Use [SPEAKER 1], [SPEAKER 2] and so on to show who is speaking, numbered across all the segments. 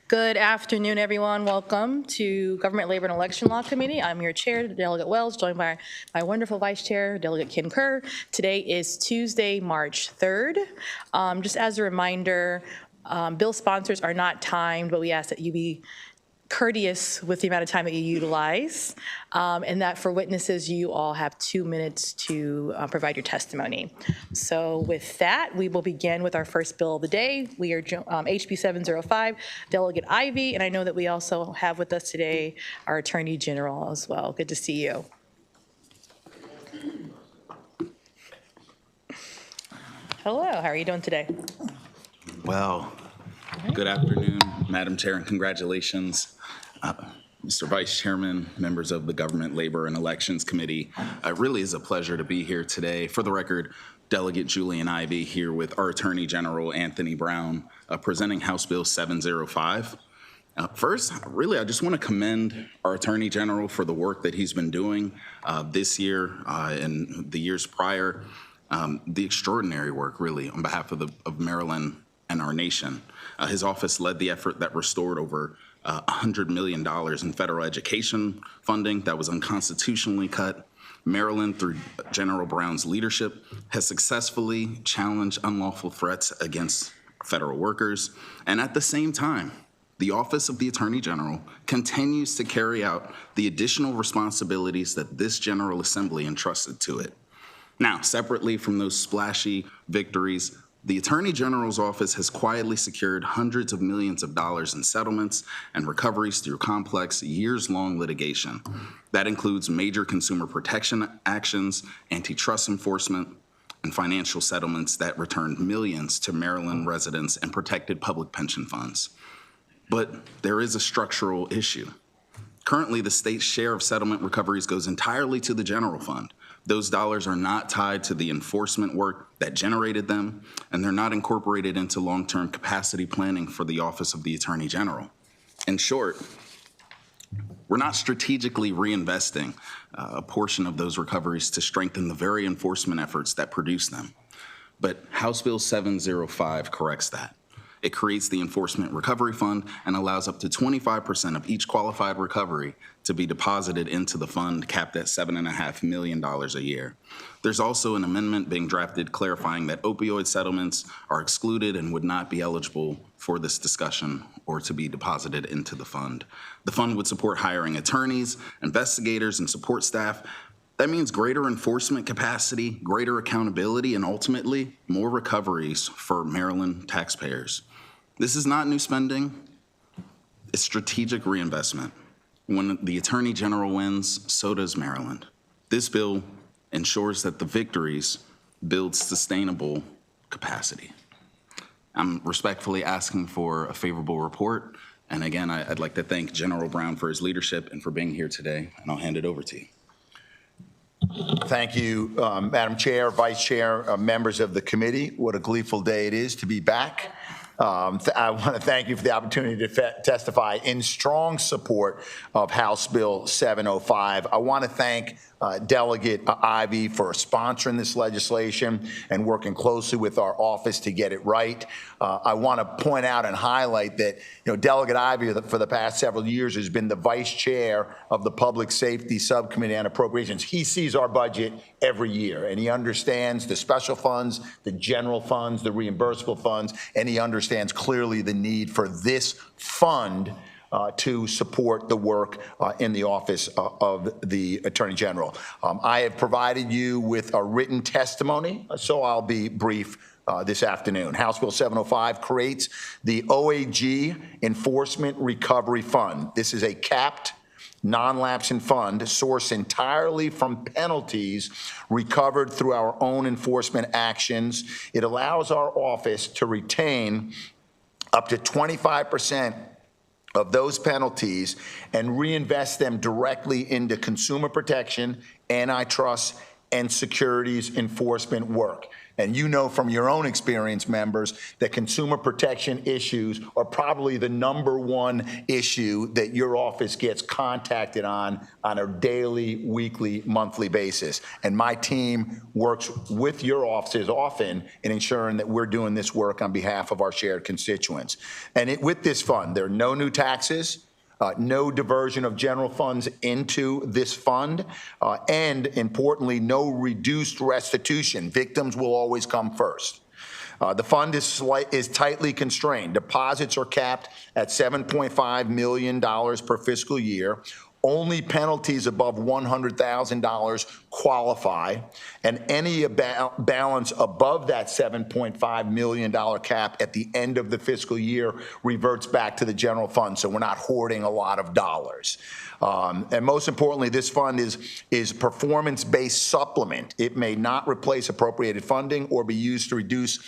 [SPEAKER 1] Good afternoon, everyone. Welcome to Government Labor and Election Law Committee. I'm your chair, Delegate Wells, joined by my wonderful vice chair, Delegate Ken Kerr. Today is Tuesday, March 3rd. Just as a reminder, bill sponsors are not timed, but we ask that you be courteous with the amount of time that you utilize, and that for witnesses, you all have 2 minutes to provide your testimony. So with that, we will begin with our first bill of the day. We are HB 705, Delegate Ivey, and I know that we also have with us today our Attorney General as well. Good to see you. Hello, how are you doing today?
[SPEAKER 2] Well, good afternoon, Madam Chair, and congratulations, Mr. Vice Chairman, members of the Government Labor and Elections Committee. It really is a pleasure to be here today. For the record, Delegate Julian Ivey here with our Attorney General, Anthony Brown, presenting House Bill 705. First, I just want to commend our Attorney General for the work that he's been doing this year and the years prior. The extraordinary work, really, on behalf of Maryland and our nation. His office led the effort that restored over $100 million in federal education funding that was unconstitutionally cut. Maryland, through General Brown's leadership, has successfully challenged unlawful threats against federal workers. And at the same time, the Office of the Attorney General continues to carry out the additional responsibilities that this General Assembly entrusted to it. Now, separately from those splashy victories, the Attorney General's office has quietly secured hundreds of millions of dollars in settlements and recoveries through complex, years-long litigation. That includes major consumer protection actions, antitrust enforcement, and financial settlements that returned millions to Maryland residents and protected public pension funds. But there is a structural issue. Currently, the state's share of settlement recoveries goes entirely to the general fund. Those dollars are not tied to the enforcement work that generated them, and they're not incorporated into long-term capacity planning for the Office of the Attorney General. In short, we're not strategically reinvesting a portion of those recoveries to strengthen the very enforcement efforts that produce them. But House Bill 705 corrects that. It creates the Enforcement Recovery Fund and allows up to 25% of each qualified recovery to be deposited into the fund, capped at $7.5 million a year. There's also an amendment being drafted clarifying that opioid settlements are excluded and would not be eligible for this discussion or to be deposited into the fund. The fund would support hiring attorneys, investigators, and support staff. That means greater enforcement capacity, greater accountability, and ultimately more recoveries for Maryland taxpayers. This is not new spending, it's strategic reinvestment. When the Attorney General wins, so does Maryland. This bill ensures that the victories build sustainable capacity. I'm respectfully asking for a favorable report. And again, I'd like to thank General Brown for his leadership and for being here today, and I'll hand it over to you.
[SPEAKER 3] Thank you, Madam Chair, Vice Chair, members of the committee. What a gleeful day it is to be back. I want to thank you for the opportunity to testify in strong support of House Bill 705. I want to thank Delegate Ivey for sponsoring this legislation and working closely with our office to get it right. I want to point out and highlight that Delegate Ivey for the past several years has been the vice chair of the Public Safety Subcommittee on Appropriations. He sees our budget every year, and he understands the special funds, the general funds, the reimbursable funds, and he understands clearly the need for this fund to support the work in the Office of the Attorney General. I have provided you with a written testimony, so I'll be brief this afternoon. House Bill 705 creates the OAG Enforcement Recovery Fund. This is a capped, non-lapsing fund sourced entirely from penalties recovered through our own enforcement actions. It allows our office to retain up to 25% of those penalties and reinvest them directly into consumer protection, antitrust, and securities enforcement work. And you know from your own experience, members, that consumer protection issues are probably the #1 issue that your office gets contacted on a daily, weekly, monthly basis. And my team works with your offices often in ensuring that we're doing this work on behalf of our shared constituents. And with this fund, there are no new taxes, no diversion of general funds into this fund, and importantly, no reduced restitution. Victims will always come first. The fund is tightly constrained. Deposits are capped at $7.5 million per fiscal year. Only penalties above $100,000 qualify, and any balance above that $7.5 million cap at the end of the fiscal year reverts back to the general fund, so we're not hoarding a lot of dollars. And most importantly, this fund is performance-based supplement. It may not replace appropriated funding or be used to reduce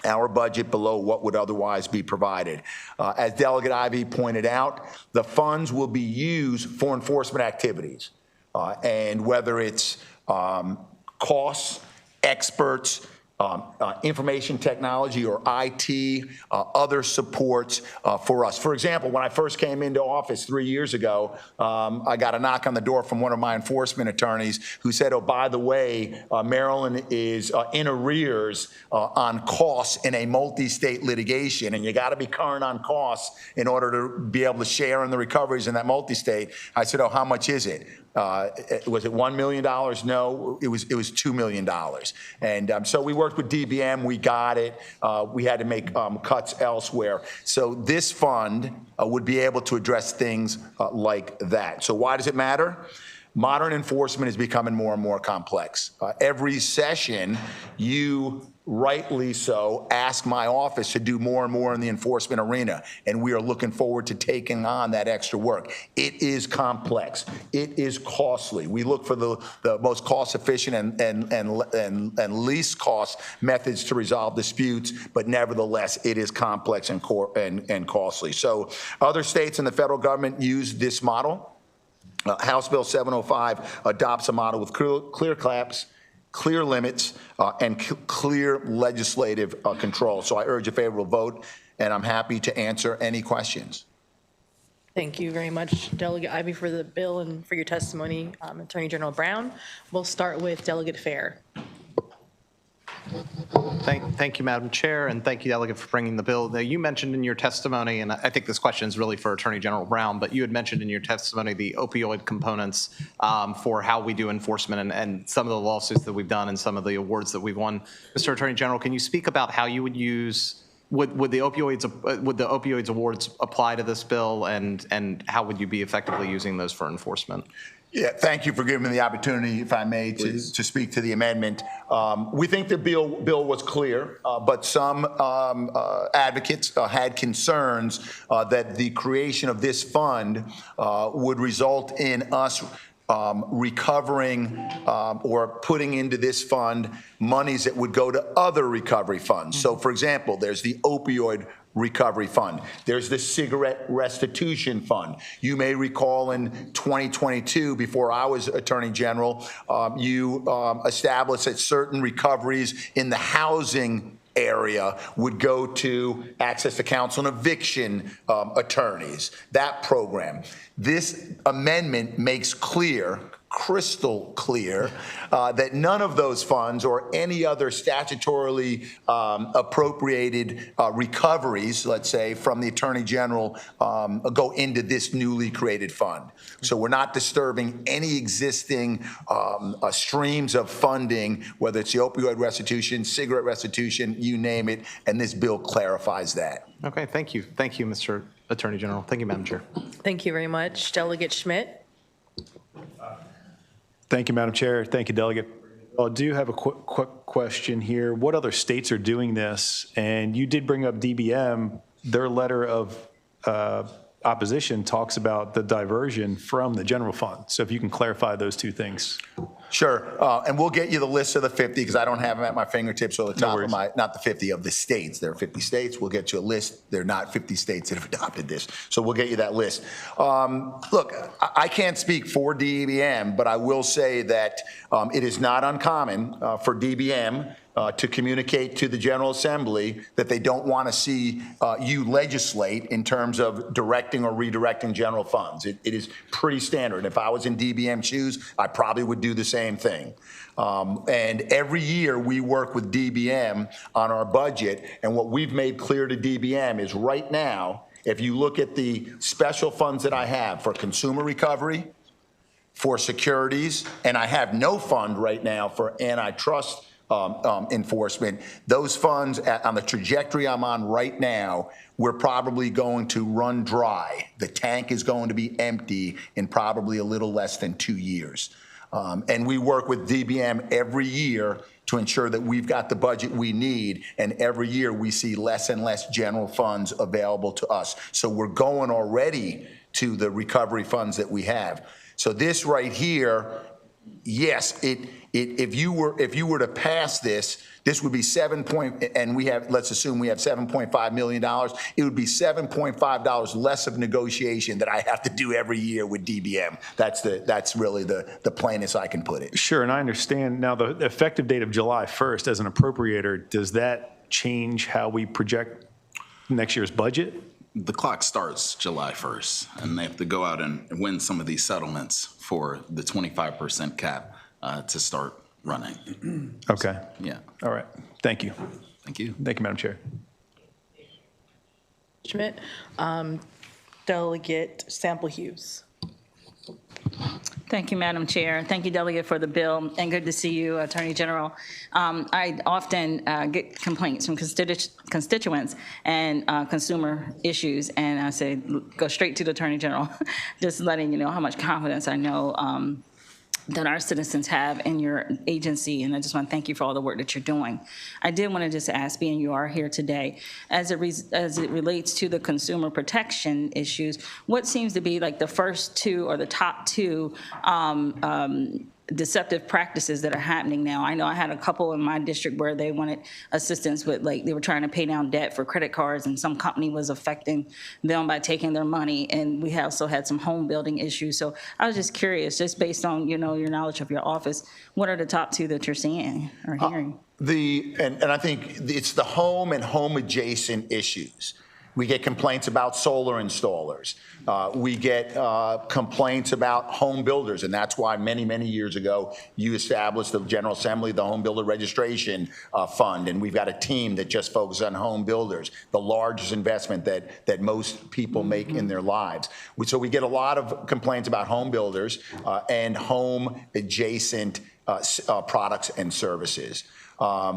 [SPEAKER 3] our budget below what would otherwise be provided. As Delegate Ivey pointed out, the funds will be used for enforcement activities. And whether it's costs, experts, information technology or IT, other supports for us. For example, when I first came into office 3 years ago, I got a knock on the door from one of my enforcement attorneys who said, oh, by the way, Maryland is in arrears on costs in a multi-state litigation, and you got to be current on costs in order to be able to share in the recoveries in that multi-state. I said, oh, how much is it? Was it $1 million? No, it was $2 million. And so we worked with DBM. We got it. We had to make cuts elsewhere. So this fund would be able to address things like that. So why does it matter? Modern enforcement is becoming more and more complex. Every session, you rightly so ask my office to do more and more in the enforcement arena, and we are looking forward to taking on that extra work. It is complex. It is costly. We look for the most cost-efficient and least cost methods to resolve disputes, but nevertheless, it is complex and costly. So other states and the federal government use this model. House Bill 705 adopts a model with clear caps, clear limits, and clear legislative control. So I urge a favorable vote, and I'm happy to answer any questions.
[SPEAKER 1] Thank you very much, Delegate Ivey, for the bill and for your testimony. Attorney General Brown. We'll start with Delegate Fair.
[SPEAKER 4] Thank you, Madam Chair, and thank you, Delegate, for bringing the bill. Now, you mentioned in your testimony, and I think this question is really for Attorney General Brown, but you had mentioned in your testimony the opioid components for how we do enforcement and some of the lawsuits that we've done and some of the awards that we've won. Mr. Attorney General, can you speak about how you would use, would the opioids awards apply to this bill, and how would you be effectively using those for enforcement?
[SPEAKER 3] Yeah, thank you for giving me the opportunity, if I may, to speak to the amendment. We think the bill was clear, but some advocates had concerns that the creation of this fund would result in us recovering or putting into this fund monies that would go to other recovery funds. So, for example, there's the opioid recovery fund. There's the cigarette restitution fund. You may recall in 2022, before I was Attorney General, you established that certain recoveries in the housing area would go to access to counsel and eviction attorneys, that program. This amendment makes clear, crystal clear, that none of those funds or any other statutorily appropriated recoveries, let's say, from the Attorney General go into this newly created fund. So we're not disturbing any existing streams of funding, whether it's the opioid restitution, cigarette restitution, you name it, and this bill clarifies that.
[SPEAKER 4] Okay, thank you. Thank you, Mr. Attorney General. Thank you, Madam Chair.
[SPEAKER 1] Thank you very much. Delegate Schmidt.
[SPEAKER 5] Thank you, Madam Chair. Thank you, Delegate. I do have a quick question here. What other states are doing this? And you did bring up DBM. Their letter of opposition talks about the diversion from the general fund. So if you can clarify those two things.
[SPEAKER 3] Sure, and we'll get you the list of the 50, because I don't have them at my fingertips or the top of my, not the 50 of the states. There are 50 states. We'll get you a list. There are not 50 states that have adopted this. So we'll get you that list. Look, I can't speak for DBM, but I will say that it is not uncommon for DBM to communicate to the General Assembly that they don't want to see you legislate in terms of directing or redirecting general funds. It is pretty standard. If I was in DBM shoes, I probably would do the same thing. And every year we work with DBM on our budget, and what we've made clear to DBM is right now, if you look at the special funds that I have for consumer recovery, for securities, and I have no fund right now for antitrust enforcement, those funds on the trajectory I'm on right now, we're probably going to run dry. The tank is going to be empty in probably a little less than 2 years. And we work with DBM every year to ensure that we've got the budget we need, and every year we see less and less general funds available to us. So we're going already to the recovery funds that we have. So this right here, yes, if you were to pass this, this would be let's assume we have $7.5 million. It would be $7.5 less of negotiation that I have to do every year with DBM. That's really the plainest I can put it.
[SPEAKER 5] Sure, and I understand. Now, the effective date of July 1st as an appropriator, does that change how we project next year's budget?
[SPEAKER 2] The clock starts July 1st, and they have to go out and win some of these settlements for the 25% cap to start running.
[SPEAKER 5] Okay.
[SPEAKER 2] Yeah.
[SPEAKER 5] All right. Thank you.
[SPEAKER 2] Thank you.
[SPEAKER 5] Thank you, Madam Chair.
[SPEAKER 1] Schmidt. Delegate Sample Hughes.
[SPEAKER 6] Thank you, Madam Chair. Thank you, Delegate, for the bill, and good to see you, Attorney General. I often get complaints from constituents and consumer issues, and I say, go straight to the Attorney General, just letting you know how much confidence I know that our citizens have in your agency, and I just want to thank you for all the work that you're doing. I did want to just ask, being you are here today, as it relates to the consumer protection issues, what seems to be like the first two or the top two deceptive practices that are happening now? I know I had a couple in my district where they wanted assistance with, like, they were trying to pay down debt for credit cards, and some company was affecting them by taking their money. And we also had some home building issues. So I was just curious, just based on, your knowledge of your office, what are the top two that you're seeing or hearing?
[SPEAKER 3] And I think it's the home and home adjacent issues. We get complaints about solar installers. We get complaints about home builders, and that's why many, many years ago you established the General Assembly, the Home Builder Registration Fund, and we've got a team that just focuses on home builders, the largest investment that most people make in their lives. So we get a lot of complaints about home builders and home adjacent products and services.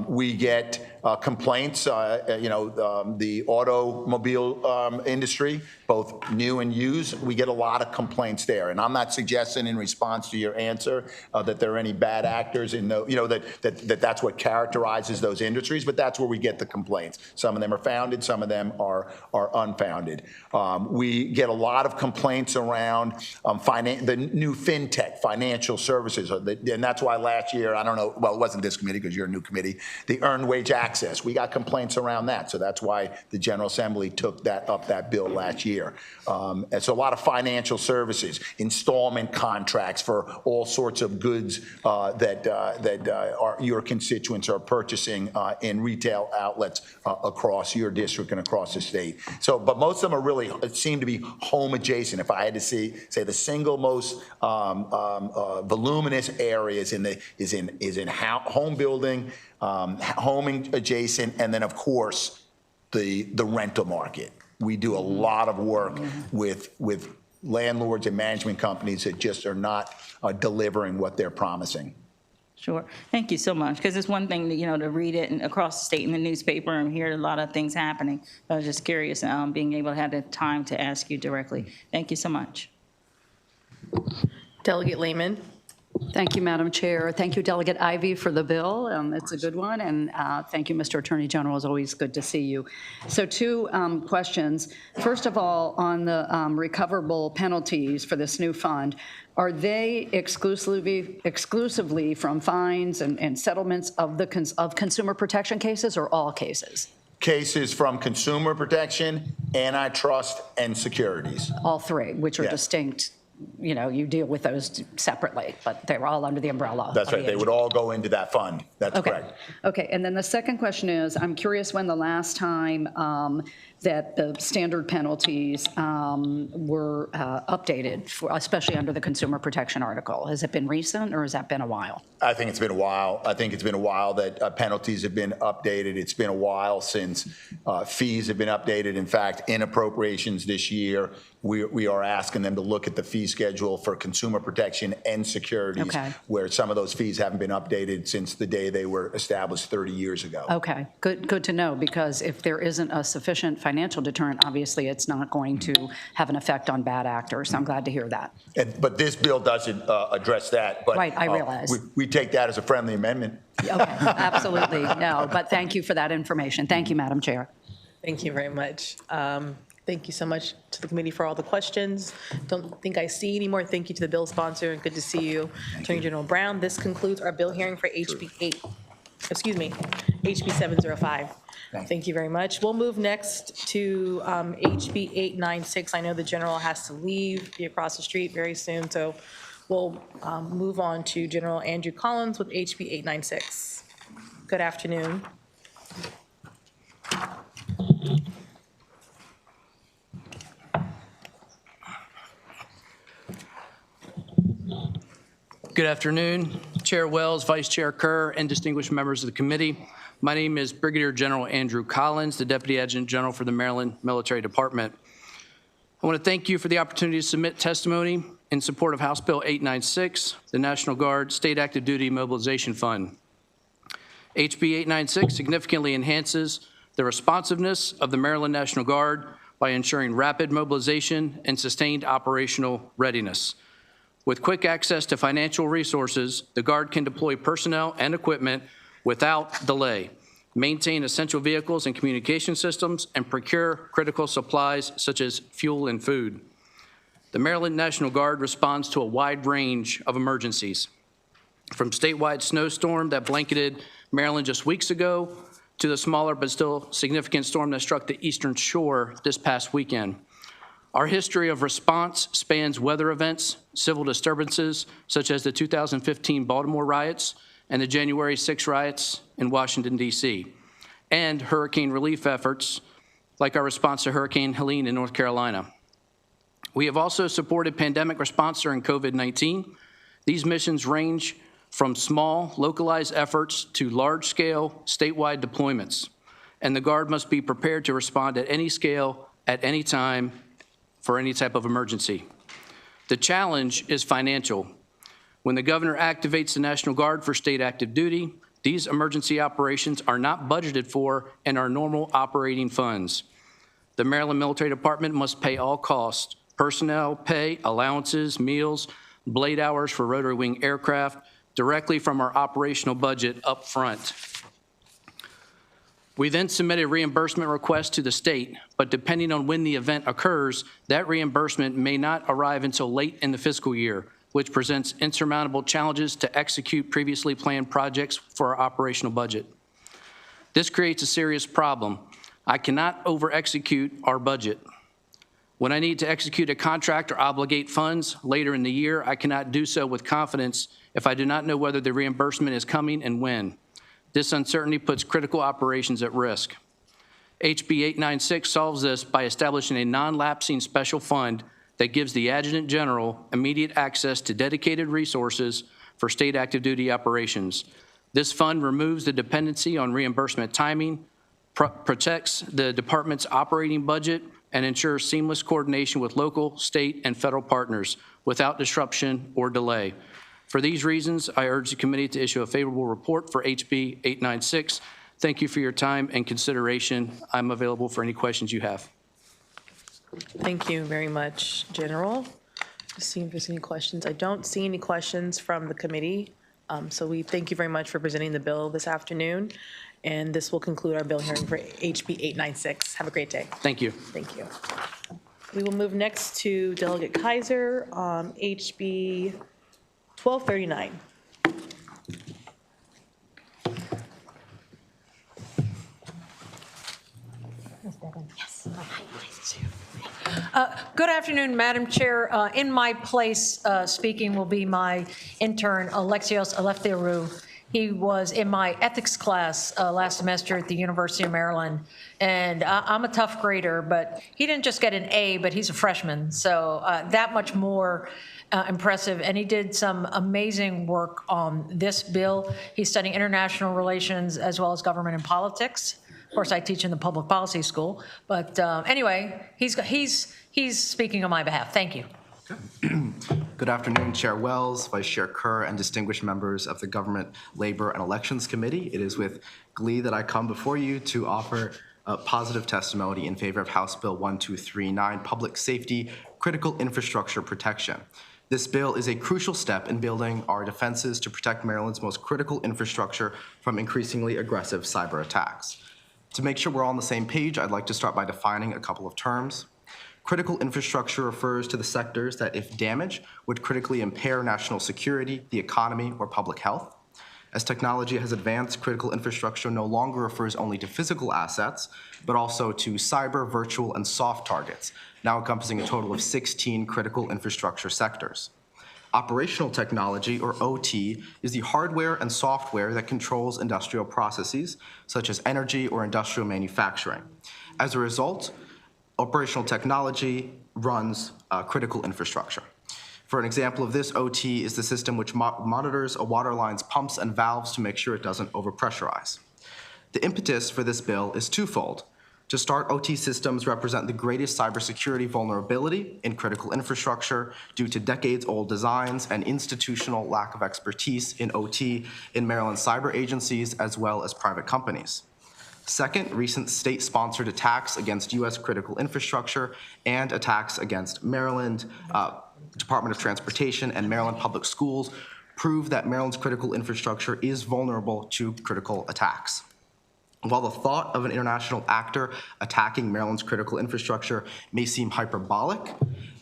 [SPEAKER 3] We get complaints, the automobile industry, both new and used. We get a lot of complaints there. And I'm not suggesting in response to your answer that there are any bad actors in that's what characterizes those industries, but that's where we get the complaints. Some of them are founded, some of them are unfounded. We get a lot of complaints around the new fintech, financial services, and that's why last year, I don't know, well, it wasn't this committee because you're a new committee, the earned wage access. We got complaints around that, so that's why the General Assembly took that bill last year. And so a lot of financial services, installment contracts for all sorts of goods that your constituents are purchasing in retail outlets across your district and across the state. So, but most of them are really seem to be home adjacent. If I had to say the single most voluminous areas is in home building, home adjacent, and then of course the rental market. We do a lot of work with landlords and management companies that just are not delivering what they're promising.
[SPEAKER 6] Sure. Thank you so much. Because it's one thing to read it and across the state in the newspaper and hear a lot of things happening. I was just curious, being able to have the time to ask you directly. Thank you so much.
[SPEAKER 1] Delegate Lehman.
[SPEAKER 7] Thank you, Madam Chair. Thank you, Delegate Ivy, for the bill. It's a good one. And thank you, Mr. Attorney General. It's always good to see you. So 2 questions. First of all, on the recoverable penalties for this new fund, are they exclusively from fines and settlements of consumer protection cases or all cases?
[SPEAKER 3] Cases from consumer protection, antitrust, and securities.
[SPEAKER 7] All 3, which are
[SPEAKER 3] Yes.
[SPEAKER 7] distinct. You know, you deal with those separately, but they're all under the umbrella.
[SPEAKER 3] That's
[SPEAKER 7] of
[SPEAKER 3] right.
[SPEAKER 7] the
[SPEAKER 3] They would all go into that fund. That's
[SPEAKER 7] Okay.
[SPEAKER 3] correct.
[SPEAKER 7] Okay, and then the second question is, I'm curious when the last time that the standard penalties were updated, especially under the consumer protection article. Has it been recent, or has that been a while?
[SPEAKER 3] I think it's been a while. I think it's been a while that penalties have been updated. It's been a while since fees have been updated. In fact, in appropriations this year, we are asking them to look at the fee schedule for consumer protection and securities,
[SPEAKER 7] Okay.
[SPEAKER 3] where some of those fees haven't been updated since the day they were established 30 years ago.
[SPEAKER 7] Okay, good to know, because if there isn't a sufficient financial deterrent, obviously it's not going to have an effect on bad actors. So I'm glad to hear that.
[SPEAKER 3] But this bill doesn't address that. But,
[SPEAKER 7] Right, I realize.
[SPEAKER 3] We take that as a friendly amendment.
[SPEAKER 7] Okay, absolutely, no, but thank you for that information. Thank you, Madam Chair.
[SPEAKER 1] Thank you very much. Thank you so much to the committee for all the questions. Don't think I see any more. Thank you to the bill sponsor, and good to see you, Attorney General Brown. This concludes our bill hearing for HB 705. Thank you very much. We'll move next to HB 896. I know the general has to leave, be across the street very soon, so we'll move on to General Andrew Collins with HB 896. Good afternoon.
[SPEAKER 8] Good afternoon, Chair Wells, Vice Chair Kerr, and distinguished members of the committee. My name is Brigadier General Andrew Collins, the Deputy Adjutant General for the Maryland Military Department. I want to thank you for the opportunity to submit testimony in support of House Bill 896, the National Guard State Active Duty Mobilization Fund. HB 896 significantly enhances the responsiveness of the Maryland National Guard by ensuring rapid mobilization and sustained operational readiness. With quick access to financial resources, the Guard can deploy personnel and equipment without delay, maintain essential vehicles and communication systems, and procure critical supplies such as fuel and food. The Maryland National Guard responds to a wide range of emergencies, from statewide snowstorm that blanketed Maryland just weeks ago to the smaller but still significant storm that struck the eastern shore this past weekend. Our history of response spans weather events, civil disturbances, such as the 2015 Baltimore riots and the January 6 riots in Washington, D.C., and hurricane relief efforts, like our response to Hurricane Helene in North Carolina. We have also supported pandemic response during COVID-19. These missions range from small, localized efforts to large-scale, statewide deployments, and the Guard must be prepared to respond at any scale, at any time, for any type of emergency. The challenge is financial. When the governor activates the National Guard for state active duty, these emergency operations are not budgeted for in our normal operating funds. The Maryland Military Department must pay all costs, personnel pay, allowances, meals, blade hours for rotary wing aircraft, directly from our operational budget up front. We then submit a reimbursement request to the state, but depending on when the event occurs, that reimbursement may not arrive until late in the fiscal year, which presents insurmountable challenges to execute previously planned projects for our operational budget. This creates a serious problem. I cannot over-execute our budget. When I need to execute a contract or obligate funds later in the year, I cannot do so with confidence if I do not know whether the reimbursement is coming and when. This uncertainty puts critical operations at risk. HB 896 solves this by establishing a non-lapsing special fund that gives the Adjutant General immediate access to dedicated resources for state active duty operations. This fund removes the dependency on reimbursement timing, protects the department's operating budget, and ensures seamless coordination with local, state, and federal partners without disruption or delay. For these reasons, I urge the committee to issue a favorable report for HB 896. Thank you for your time and consideration. I'm available for any questions you have.
[SPEAKER 1] Thank you very much, General. Just seeing if there's any questions. I don't see any questions from the committee. So we thank you very much for presenting the bill this afternoon. And this will conclude our bill hearing for HB 896. Have a great day.
[SPEAKER 8] Thank you.
[SPEAKER 1] Thank you. We will move next to Delegate Kaiser on HB 1239.
[SPEAKER 9] Good afternoon, Madam Chair. In my place, speaking will be my intern, Alexios Eleftheriou. He was in my ethics class last semester at the University of Maryland. And I'm a tough grader, but he didn't just get an A, but he's a freshman. So that much more impressive. And he did some amazing work on this bill. He's studying international relations as well as government and politics. Of course, I teach in the public policy school. But anyway, he's speaking on my behalf. Thank you.
[SPEAKER 10] Good afternoon, Chair Wells, Vice Chair Kerr, and distinguished members of the Government, Labor, and Elections Committee. It is with glee that I come before you to offer a positive testimony in favor of House Bill 1239, Public Safety Critical Infrastructure Protection. This bill is a crucial step in building our defenses to protect Maryland's most critical infrastructure from increasingly aggressive cyber attacks. To make sure we're all on the same page, I'd like to start by defining a couple of terms. Critical infrastructure refers to the sectors that, if damaged, would critically impair national security, the economy, or public health. As technology has advanced, critical infrastructure no longer refers only to physical assets, but also to cyber, virtual, and soft targets, now encompassing a total of 16 critical infrastructure sectors. Operational technology, or OT, is the hardware and software that controls industrial processes, such as energy or industrial manufacturing. As a result, operational technology runs critical infrastructure. For an example of this, OT is the system which monitors a water line's pumps and valves to make sure it doesn't overpressurize. The impetus for this bill is twofold. To start, OT systems represent the greatest cybersecurity vulnerability in critical infrastructure due to decades-old designs and institutional lack of expertise in OT in Maryland cyber agencies as well as private companies. Second, recent state-sponsored attacks against U.S. critical infrastructure and attacks against Maryland Department of Transportation and Maryland Public Schools prove that Maryland's critical infrastructure is vulnerable to critical attacks. While the thought of an international actor attacking Maryland's critical infrastructure may seem hyperbolic,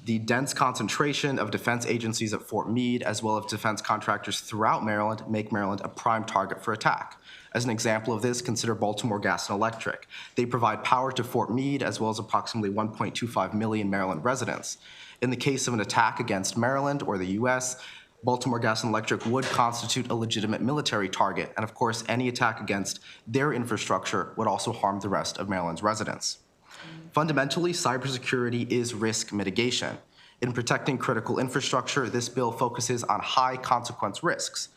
[SPEAKER 10] the dense concentration of defense agencies at Fort Meade, as well as defense contractors throughout Maryland, make Maryland a prime target for attack. As an example of this, consider Baltimore Gas and Electric. They provide power to Fort Meade, as well as approximately 1.25 million Maryland residents. In the case of an attack against Maryland or the U.S., Baltimore Gas and Electric would constitute a legitimate military target, and of course, any attack against their infrastructure would also harm the rest of Maryland's residents. Fundamentally, cybersecurity is risk mitigation. In protecting critical infrastructure, this bill focuses on high consequence risks.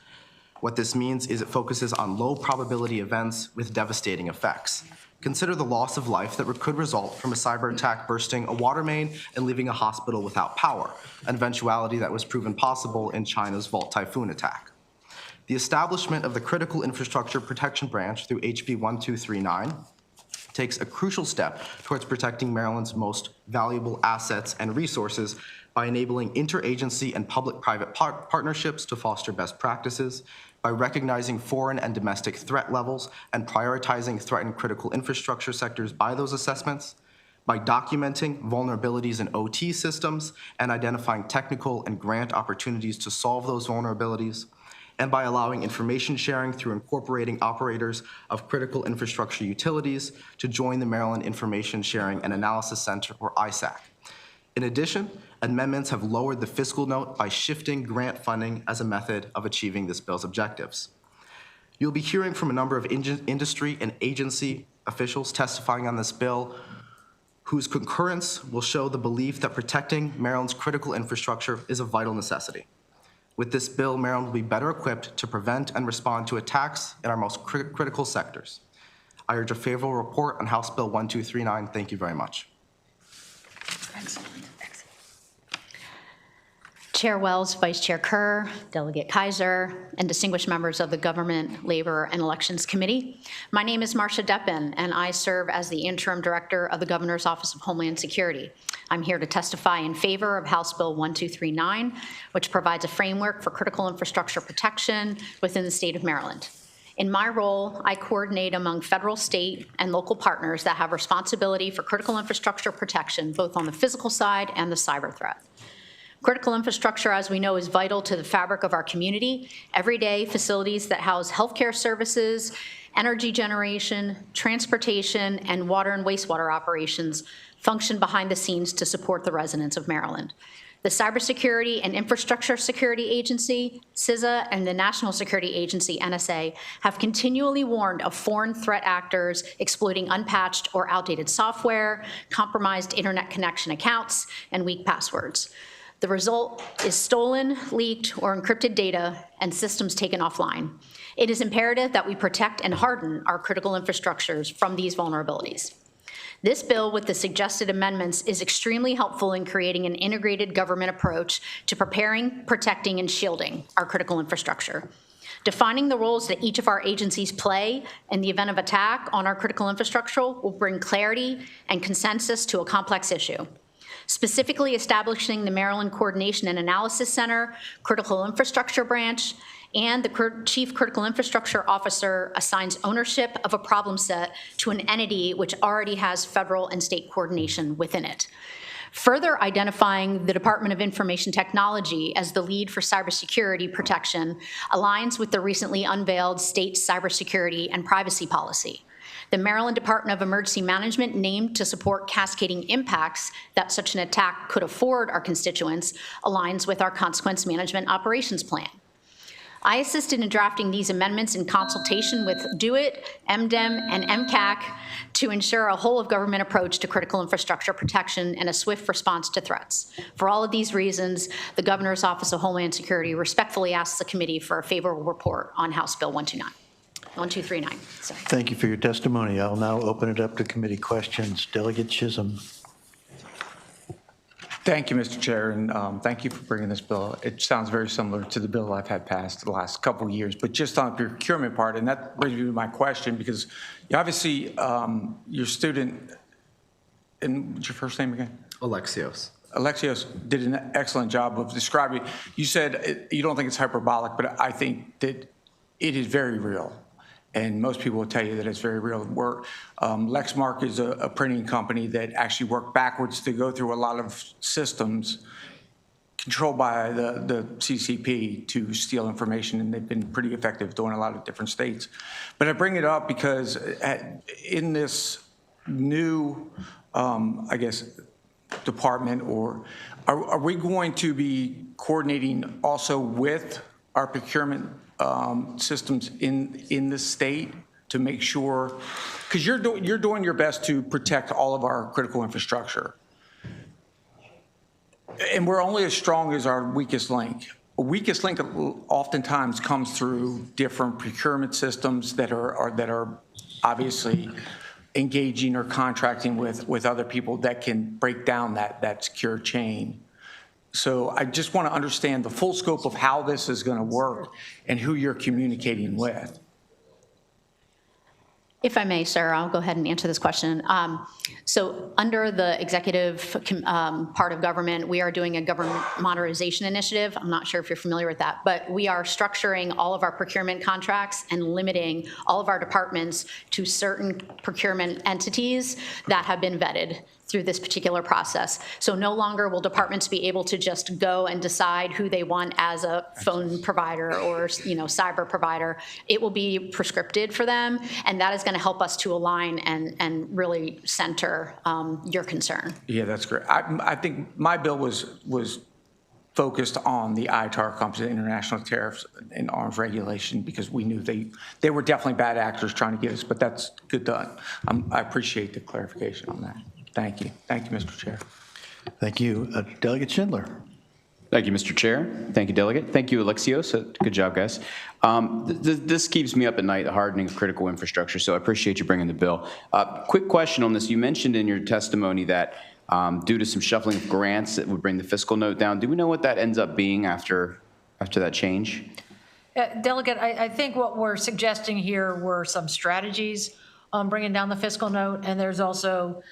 [SPEAKER 10] What this means is it focuses on low probability events with devastating effects. Consider the loss of life that could result from a cyber attack bursting a water main and leaving a hospital without power, an eventuality that was proven possible in China's Volt Typhoon attack. The establishment of the Critical Infrastructure Protection Branch through HB 1239 takes a crucial step towards protecting Maryland's most valuable assets and resources by enabling interagency and public-private partnerships to foster best practices, by recognizing foreign and domestic threat levels and prioritizing threatened critical infrastructure sectors by those assessments, by documenting vulnerabilities in OT systems and identifying technical and grant opportunities to solve those vulnerabilities, and by allowing information sharing through incorporating operators of critical infrastructure utilities to join the Maryland Information Sharing and Analysis Center, or ISAC. In addition, amendments have lowered the fiscal note by shifting grant funding as a method of achieving this bill's objectives. You'll be hearing from a number of industry and agency officials testifying on this bill whose concurrence will show the belief that protecting Maryland's critical infrastructure is a vital necessity. With this bill, Maryland will be better equipped to prevent and respond to attacks in our most critical sectors. I urge a favorable report on House Bill 1239. Thank you very much.
[SPEAKER 11] Chair Wells, Vice Chair Kerr, Delegate Kaiser, and distinguished members of the Government, Labor, and Elections Committee. My name is Marcia Deppen, and I serve as the Interim Director of the Governor's Office of Homeland Security. I'm here to testify in favor of House Bill 1239, which provides a framework for critical infrastructure protection within the state of Maryland. In my role, I coordinate among federal, state, and local partners that have responsibility for critical infrastructure protection, both on the physical side and the cyber threat. Critical infrastructure, as we know, is vital to the fabric of our community. Everyday facilities that house healthcare services, energy generation, transportation, and water and wastewater operations function behind the scenes to support the residents of Maryland. The Cybersecurity and Infrastructure Security Agency, CISA, and the National Security Agency, NSA, have continually warned of foreign threat actors exploiting unpatched or outdated software, compromised internet connection accounts, and weak passwords. The result is stolen, leaked, or encrypted data and systems taken offline. It is imperative that we protect and harden our critical infrastructures from these vulnerabilities. This bill, with the suggested amendments, is extremely helpful in creating an integrated government approach to preparing, protecting, and shielding our critical infrastructure. Defining the roles that each of our agencies play in the event of attack on our critical infrastructure will bring clarity and consensus to a complex issue. Specifically establishing the Maryland Coordination and Analysis Center, Critical Infrastructure Branch, and the Chief Critical Infrastructure Officer assigns ownership of a problem set to an entity which already has federal and state coordination within it. Further identifying the Department of Information Technology as the lead for cybersecurity protection aligns with the recently unveiled state cybersecurity and privacy policy. The Maryland Department of Emergency Management, named to support cascading impacts that such an attack could afford our constituents, aligns with our consequence management operations plan. I assisted in drafting these amendments in consultation with DOIT, MDEM, and MCAC to ensure a whole-of-government approach to critical infrastructure protection and a swift response to threats. For all of these reasons, the Governor's Office of Homeland Security respectfully asks the committee for a favorable report on House Bill 1239. Sorry.
[SPEAKER 12] Thank you for your testimony. I'll now open it up to committee questions. Delegate Chisholm.
[SPEAKER 13] Thank you, Mr. Chair, and thank you for bringing this bill. It sounds very similar to the bill I've had passed the last couple of years, but just on the procurement part, and that brings me to my question, because you obviously, your student, and what's your first name again?
[SPEAKER 10] Alexios.
[SPEAKER 13] Alexios did an excellent job of describing. You said you don't think it's hyperbolic, but I think that it is very real. And most people will tell you that it's very real. Lexmark is a printing company that actually worked backwards to go through a lot of systems controlled by the CCP to steal information, and they've been pretty effective doing a lot of different states. But I bring it up because in this new, I guess, department, or are we going to be coordinating also with our procurement systems in the state to make sure, because you're doing your best to protect all of our critical infrastructure, and we're only as strong as our weakest link. A weakest link oftentimes comes through different procurement systems that are obviously engaging or contracting with other people that can break down that secure chain. So I just want to understand the full scope of how this is going to work and who you're communicating with.
[SPEAKER 11] If I may, sir, I'll go ahead and answer this question. So under the executive part of government, we are doing a government modernization initiative. I'm not sure if you're familiar with that, but we are structuring all of our procurement contracts and limiting all of our departments to certain procurement entities that have been vetted through this particular process. So no longer will departments be able to just go and decide who they want as a phone provider or cyber provider. It will be prescripted for them, and that is going to help us to align and really center your concern.
[SPEAKER 13] Yeah, that's great. I think my bill was focused on the ITAR companies, international tariffs and arms regulation, because we knew they were definitely bad actors trying to get us, but that's good done. I appreciate the clarification on that. Thank you. Thank you, Mr. Chair.
[SPEAKER 12] Thank you. Delegate Schindler.
[SPEAKER 14] Thank you, Mr. Chair. Thank you, Delegate. Thank you, Alexios. Good job, guys. This keeps me up at night, the hardening of critical infrastructure, so I appreciate you bringing the bill. Quick question on this. You mentioned in your testimony that due to some shuffling of grants that would bring the fiscal note down. Do we know what that ends up being after that change?
[SPEAKER 9] Delegate, I think what we're suggesting here were some strategies on bringing down the fiscal note, and there's also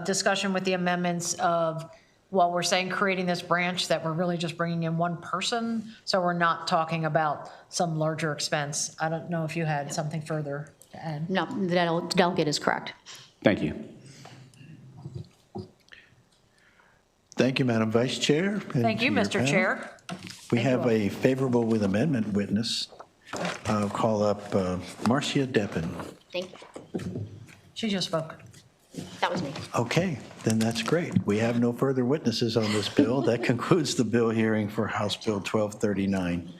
[SPEAKER 9] discussion with the amendments of, while we're saying creating this branch, that we're really just bringing in one person, so we're not talking about some larger expense. I don't know if you had something further to add.
[SPEAKER 11] No, the delegate is correct.
[SPEAKER 14] Thank you.
[SPEAKER 12] Thank you, Madam Vice Chair.
[SPEAKER 9] Thank you, Mr. Chair.
[SPEAKER 12] We have a favorable with amendment witness. I'll call up Marcia Deppen.
[SPEAKER 11] Thank you.
[SPEAKER 9] She just spoke.
[SPEAKER 11] That was me.
[SPEAKER 12] Okay, then that's great. We have no further witnesses on this bill. That concludes the bill hearing for House Bill 1239.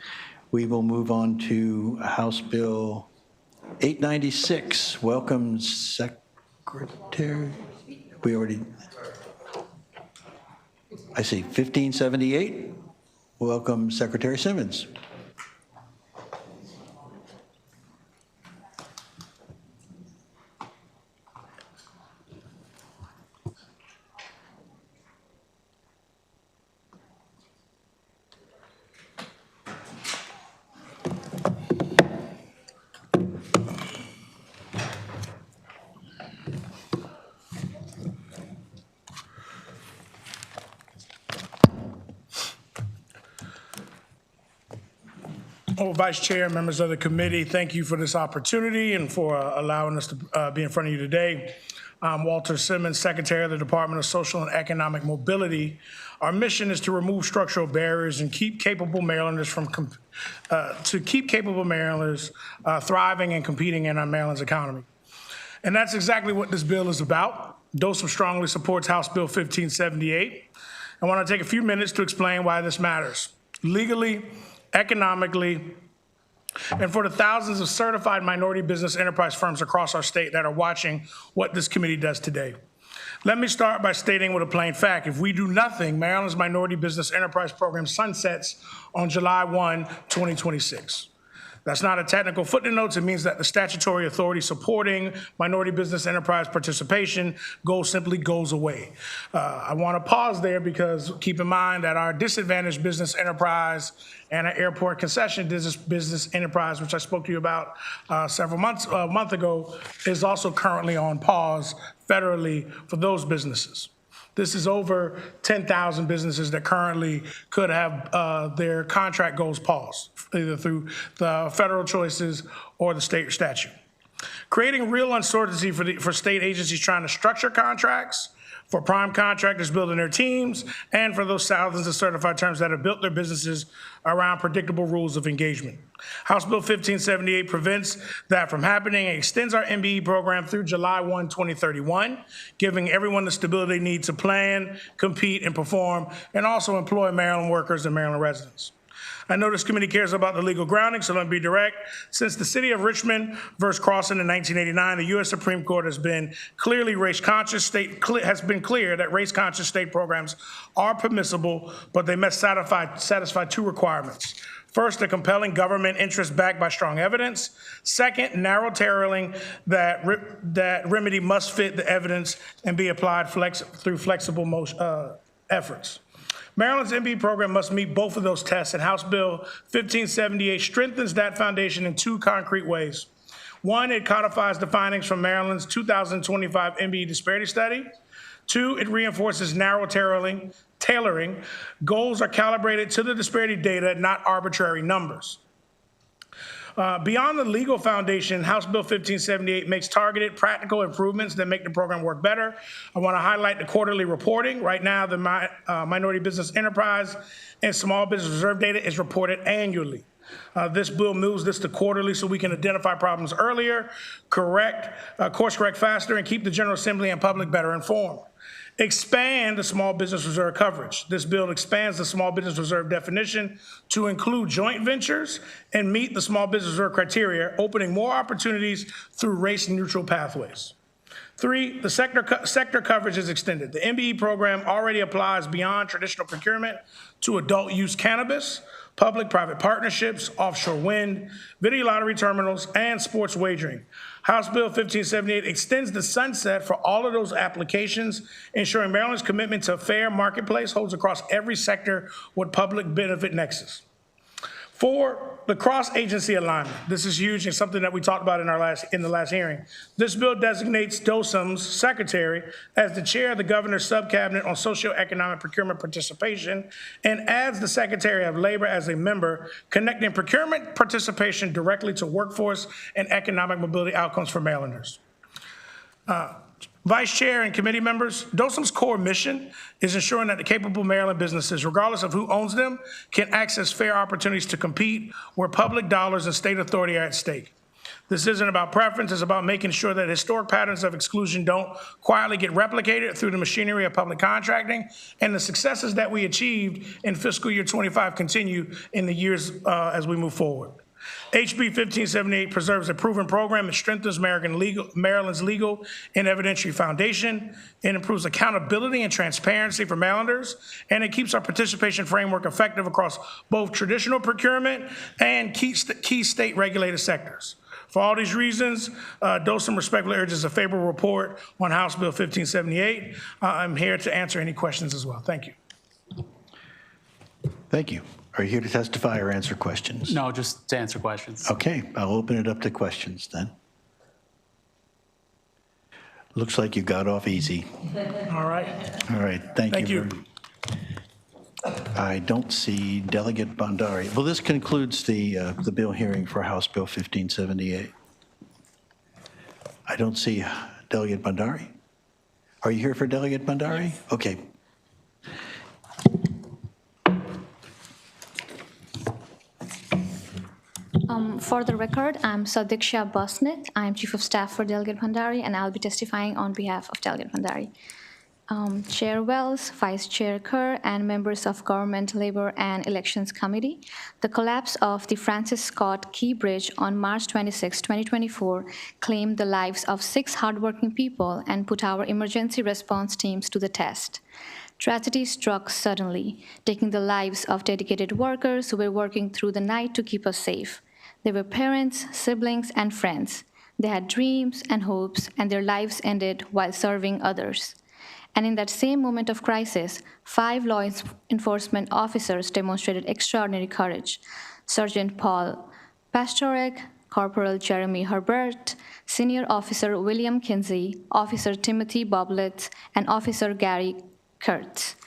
[SPEAKER 12] We will move on to House Bill 896. Welcome, Secretary. We already, I see 1578. Welcome, Secretary Simmons.
[SPEAKER 15] Vice Chair, members of the committee, thank you for this opportunity and for allowing us to be in front of you today. I'm Walter Simmons, Secretary of the Department of Social and Economic Mobility. Our mission is to remove structural barriers and keep capable Marylanders thriving and competing in our Maryland's economy. And that's exactly what this bill is about. DOSM strongly supports House Bill 1578. I want to take a few minutes to explain why this matters. Legally, economically, and for the thousands of certified minority business enterprise firms across our state that are watching what this committee does today. Let me start by stating with a plain fact. If we do nothing, Maryland's Minority Business Enterprise Program sunsets on July 1, 2026. That's not a technical footnote. It means that the statutory authority supporting minority business enterprise participation simply goes away. I want to pause there because keep in mind that our disadvantaged business enterprise and our airport concession business enterprise, which I spoke to you about a month ago, is also currently on pause federally for those businesses. This is over 10,000 businesses that currently could have their contract goals paused, either through the federal choices or the state statute. Creating real uncertainty for state agencies trying to structure contracts, for prime contractors building their teams, and for those thousands of certified firms that have built their businesses around predictable rules of engagement. House Bill 1578 prevents that from happening and extends our MBE program through July 1, 2031, giving everyone the stability they need to plan, compete, and perform, and also employ Maryland workers and Maryland residents. I know this committee cares about the legal grounding, so let me be direct. Since the city of Richmond versus Crossan in 1989, the U.S. Supreme Court has been clearly race-conscious has been clear that race-conscious state programs are permissible, but they must satisfy two requirements. First, a compelling government interest backed by strong evidence. Second, narrow tailoring that remedy must fit the evidence and be applied through flexible efforts. Maryland's MBE program must meet both of those tests, and House Bill 1578 strengthens that foundation in two concrete ways. One, it codifies the findings from Maryland's 2025 MBE disparity study. Two, it reinforces narrow tailoring. Goals are calibrated to the disparity data, not arbitrary numbers. Beyond the legal foundation, House Bill 1578 makes targeted, practical improvements that make the program work better. I want to highlight the quarterly reporting. Right now, the Minority Business Enterprise and Small Business Reserve data is reported annually. This bill moves this to quarterly so we can identify problems earlier, course correct faster, and keep the General Assembly and public better informed. Expand the Small Business Reserve coverage. This bill expands the Small Business Reserve definition to include joint ventures and meet the Small Business Reserve criteria, opening more opportunities through race-neutral pathways. 3, the sector coverage is extended. The MBE program already applies beyond traditional procurement to adult use cannabis, public-private partnerships, offshore wind, video lottery terminals, and sports wagering. House Bill 1578 extends the sunset for all of those applications, ensuring Maryland's commitment to a fair marketplace holds across every sector with public benefit nexus. 4, the cross-agency alignment. This is huge and something that we talked about in the last hearing. This bill designates DOSUM's secretary as the chair of the governor's subcabinet on socioeconomic procurement participation and adds the Secretary of Labor as a member, connecting procurement participation directly to workforce and economic mobility outcomes for Marylanders. Vice Chair and committee members, DOSUM's core mission is ensuring that the capable Maryland businesses, regardless of who owns them, can access fair opportunities to compete where public dollars and state authority are at stake. This isn't about preference, it's about making sure that historic patterns of exclusion don't quietly get replicated through the machinery of public contracting, and the successes that we achieved in fiscal year 25 continue in the years as we move forward. HB 1578 preserves a proven program and strengthens Maryland's legal and evidentiary foundation. It improves accountability and transparency for Marylanders, and it keeps our participation framework effective across both traditional procurement and key state regulated sectors. For all these reasons, DOSUM respectfully urges a favorable report on House Bill 1578. I'm here to answer any questions as well. Thank you.
[SPEAKER 12] Thank you. Are you here to testify or answer questions?
[SPEAKER 16] No, just to answer questions.
[SPEAKER 12] Okay, I'll open it up to questions then. Looks like you got off easy.
[SPEAKER 15] All right.
[SPEAKER 12] All right, thank you.
[SPEAKER 15] Thank you.
[SPEAKER 12] I don't see Delegate Bhandari. Well, this concludes the bill hearing for House Bill 1578. I don't see Delegate Bhandari. Are you here for Delegate Bhandari? Yes. Okay.
[SPEAKER 17] For the record, I'm Sadiksha Basnet. I'm Chief of Staff for Delegate Bhandari, and I'll be testifying on behalf of Delegate Bhandari. Chair Wells, Vice Chair Kerr, and members of Government, Labor, and Elections Committee, the collapse of the Francis Scott Key Bridge on March 26, 2024, claimed the lives of 6 hardworking people and put our emergency response teams to the test. Tragedy struck suddenly, taking the lives of dedicated workers who were working through the night to keep us safe. They were parents, siblings, and friends. They had dreams and hopes, and their lives ended while serving others. And in that same moment of crisis, 5 law enforcement officers demonstrated extraordinary courage. Sergeant Paul Pastorek, Corporal Jeremy Herbert, Senior Officer William Kinsey, Officer Timothy Boblitz, and Officer Gary Kurtz.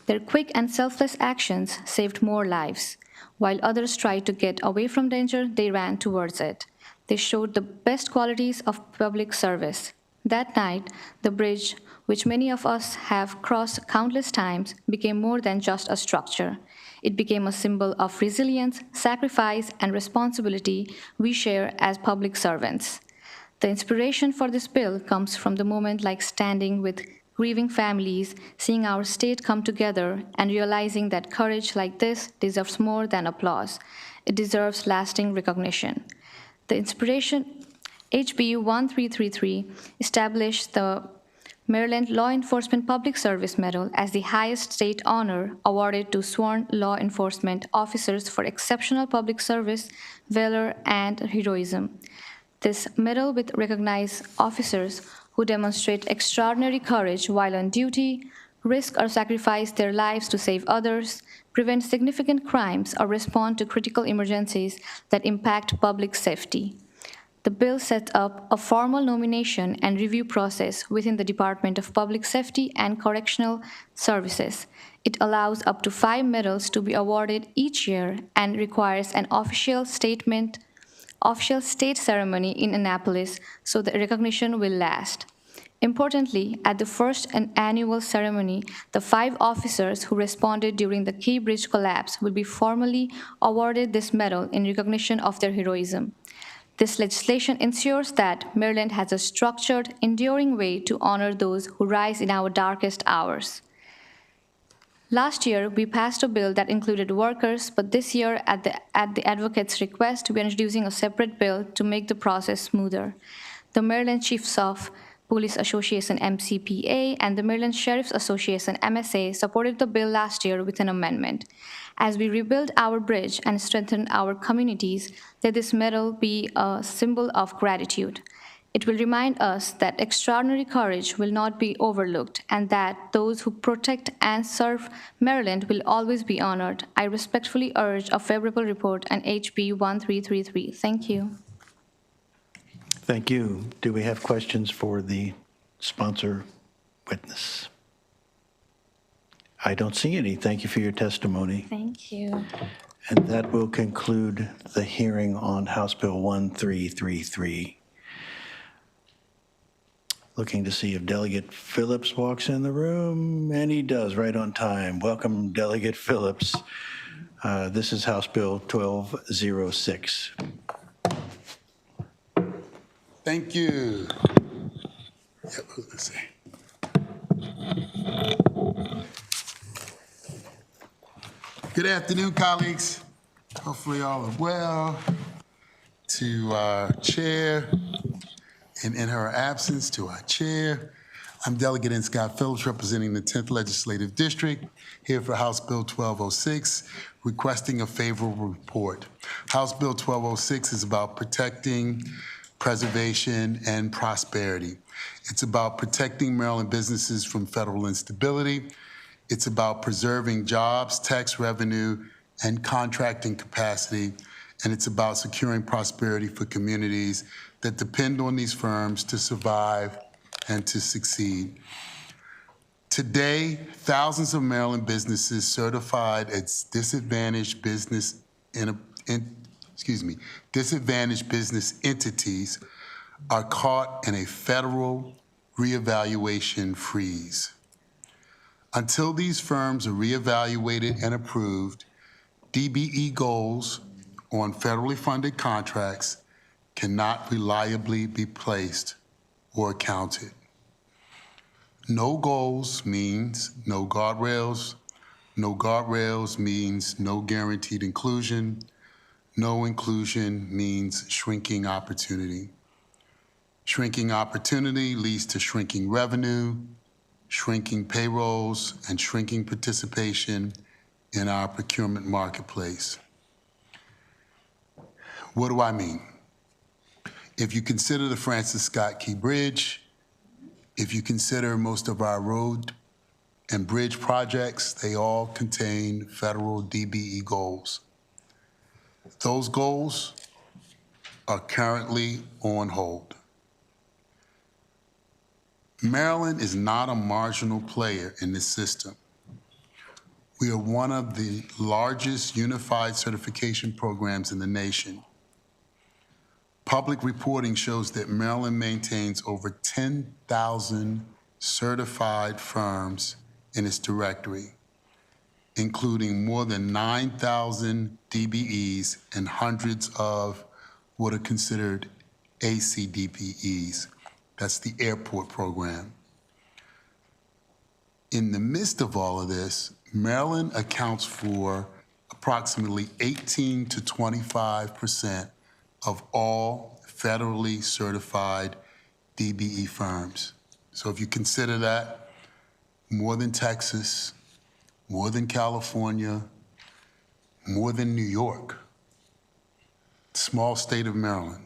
[SPEAKER 17] Their quick and selfless actions saved more lives. While others tried to get away from danger, they ran towards it. They showed the best qualities of public service. That night, the bridge, which many of us have crossed countless times, became more than just a structure. It became a symbol of resilience, sacrifice, and responsibility we share as public servants. The inspiration for this bill comes from the moment like standing with grieving families, seeing our state come together, and realizing that courage like this deserves more than applause. It deserves lasting recognition. The inspiration, HB 1333, established the Maryland Law Enforcement Public Service Medal as the highest state honor awarded to sworn law enforcement officers for exceptional public service, valor, and heroism. This medal will recognize officers who demonstrate extraordinary courage while on duty, risk or sacrifice their lives to save others, prevent significant crimes, or respond to critical emergencies that impact public safety. The bill sets up a formal nomination and review process within the Department of Public Safety and Correctional Services. It allows up to 5 medals to be awarded each year and requires an official state ceremony in Annapolis, so the recognition will last. Importantly, at the first annual ceremony, the 5 officers who responded during the Key Bridge collapse will be formally awarded this medal in recognition of their heroism. This legislation ensures that Maryland has a structured, enduring way to honor those who rise in our darkest hours. Last year, we passed a bill that included workers, but this year, at the advocate's request, we are introducing a separate bill to make the process smoother. The Maryland Chiefs of Police Association MCPA, and the Maryland Sheriff's Association MSA supported the bill last year with an amendment. As we rebuild our bridge and strengthen our communities, let this medal be a symbol of gratitude. It will remind us that extraordinary courage will not be overlooked and that those who protect and serve Maryland will always be honored. I respectfully urge a favorable report on HB 1333. Thank you.
[SPEAKER 12] Thank you. Do we have questions for the sponsor witness? I don't see any. Thank you for your testimony.
[SPEAKER 17] Thank you.
[SPEAKER 12] And that will conclude the hearing on House Bill 1333. Looking to see if Delegate Phillips walks in the room, and he does, right on time. Welcome, Delegate Phillips. This is House Bill 1206.
[SPEAKER 16] Thank you. Yep, what was I gonna say? Good afternoon, colleagues. Hopefully all are well. To our chair, and in her absence, to our chair, I'm Delegate N. Scott Phillips, representing the 10th Legislative District, here for House Bill 1206, requesting a favorable report. House Bill 1206 is about protecting, preservation, and prosperity. It's about protecting Maryland businesses from federal instability. It's about preserving jobs, tax revenue, and contracting capacity. And it's about securing prosperity for communities that depend on these firms to survive and to succeed. Today, thousands of Maryland businesses certified as disadvantaged business disadvantaged business entities are caught in a federal reevaluation freeze. Until these firms are reevaluated and approved, DBE goals on federally funded contracts cannot reliably be placed or counted. No goals means no guardrails. No guardrails means no guaranteed inclusion. No inclusion means shrinking opportunity. Shrinking opportunity leads to shrinking revenue, shrinking payrolls, and shrinking participation in our procurement marketplace. What do I mean? If you consider the Francis Scott Key Bridge, if you consider most of our road and bridge projects, they all contain federal DBE goals. Those goals are currently on hold. Maryland is not a marginal player in this system. We are one of the largest unified certification programs in the nation. Public reporting shows that Maryland maintains over 10,000 certified firms in its directory, including more than 9,000 DBEs and hundreds of what are considered ACDPEs. That's the airport program. In the midst of all of this, Maryland accounts for approximately 18 to 25% of all federally certified DBE firms. So if you consider that, more than Texas, more than California, more than New York, small state of Maryland,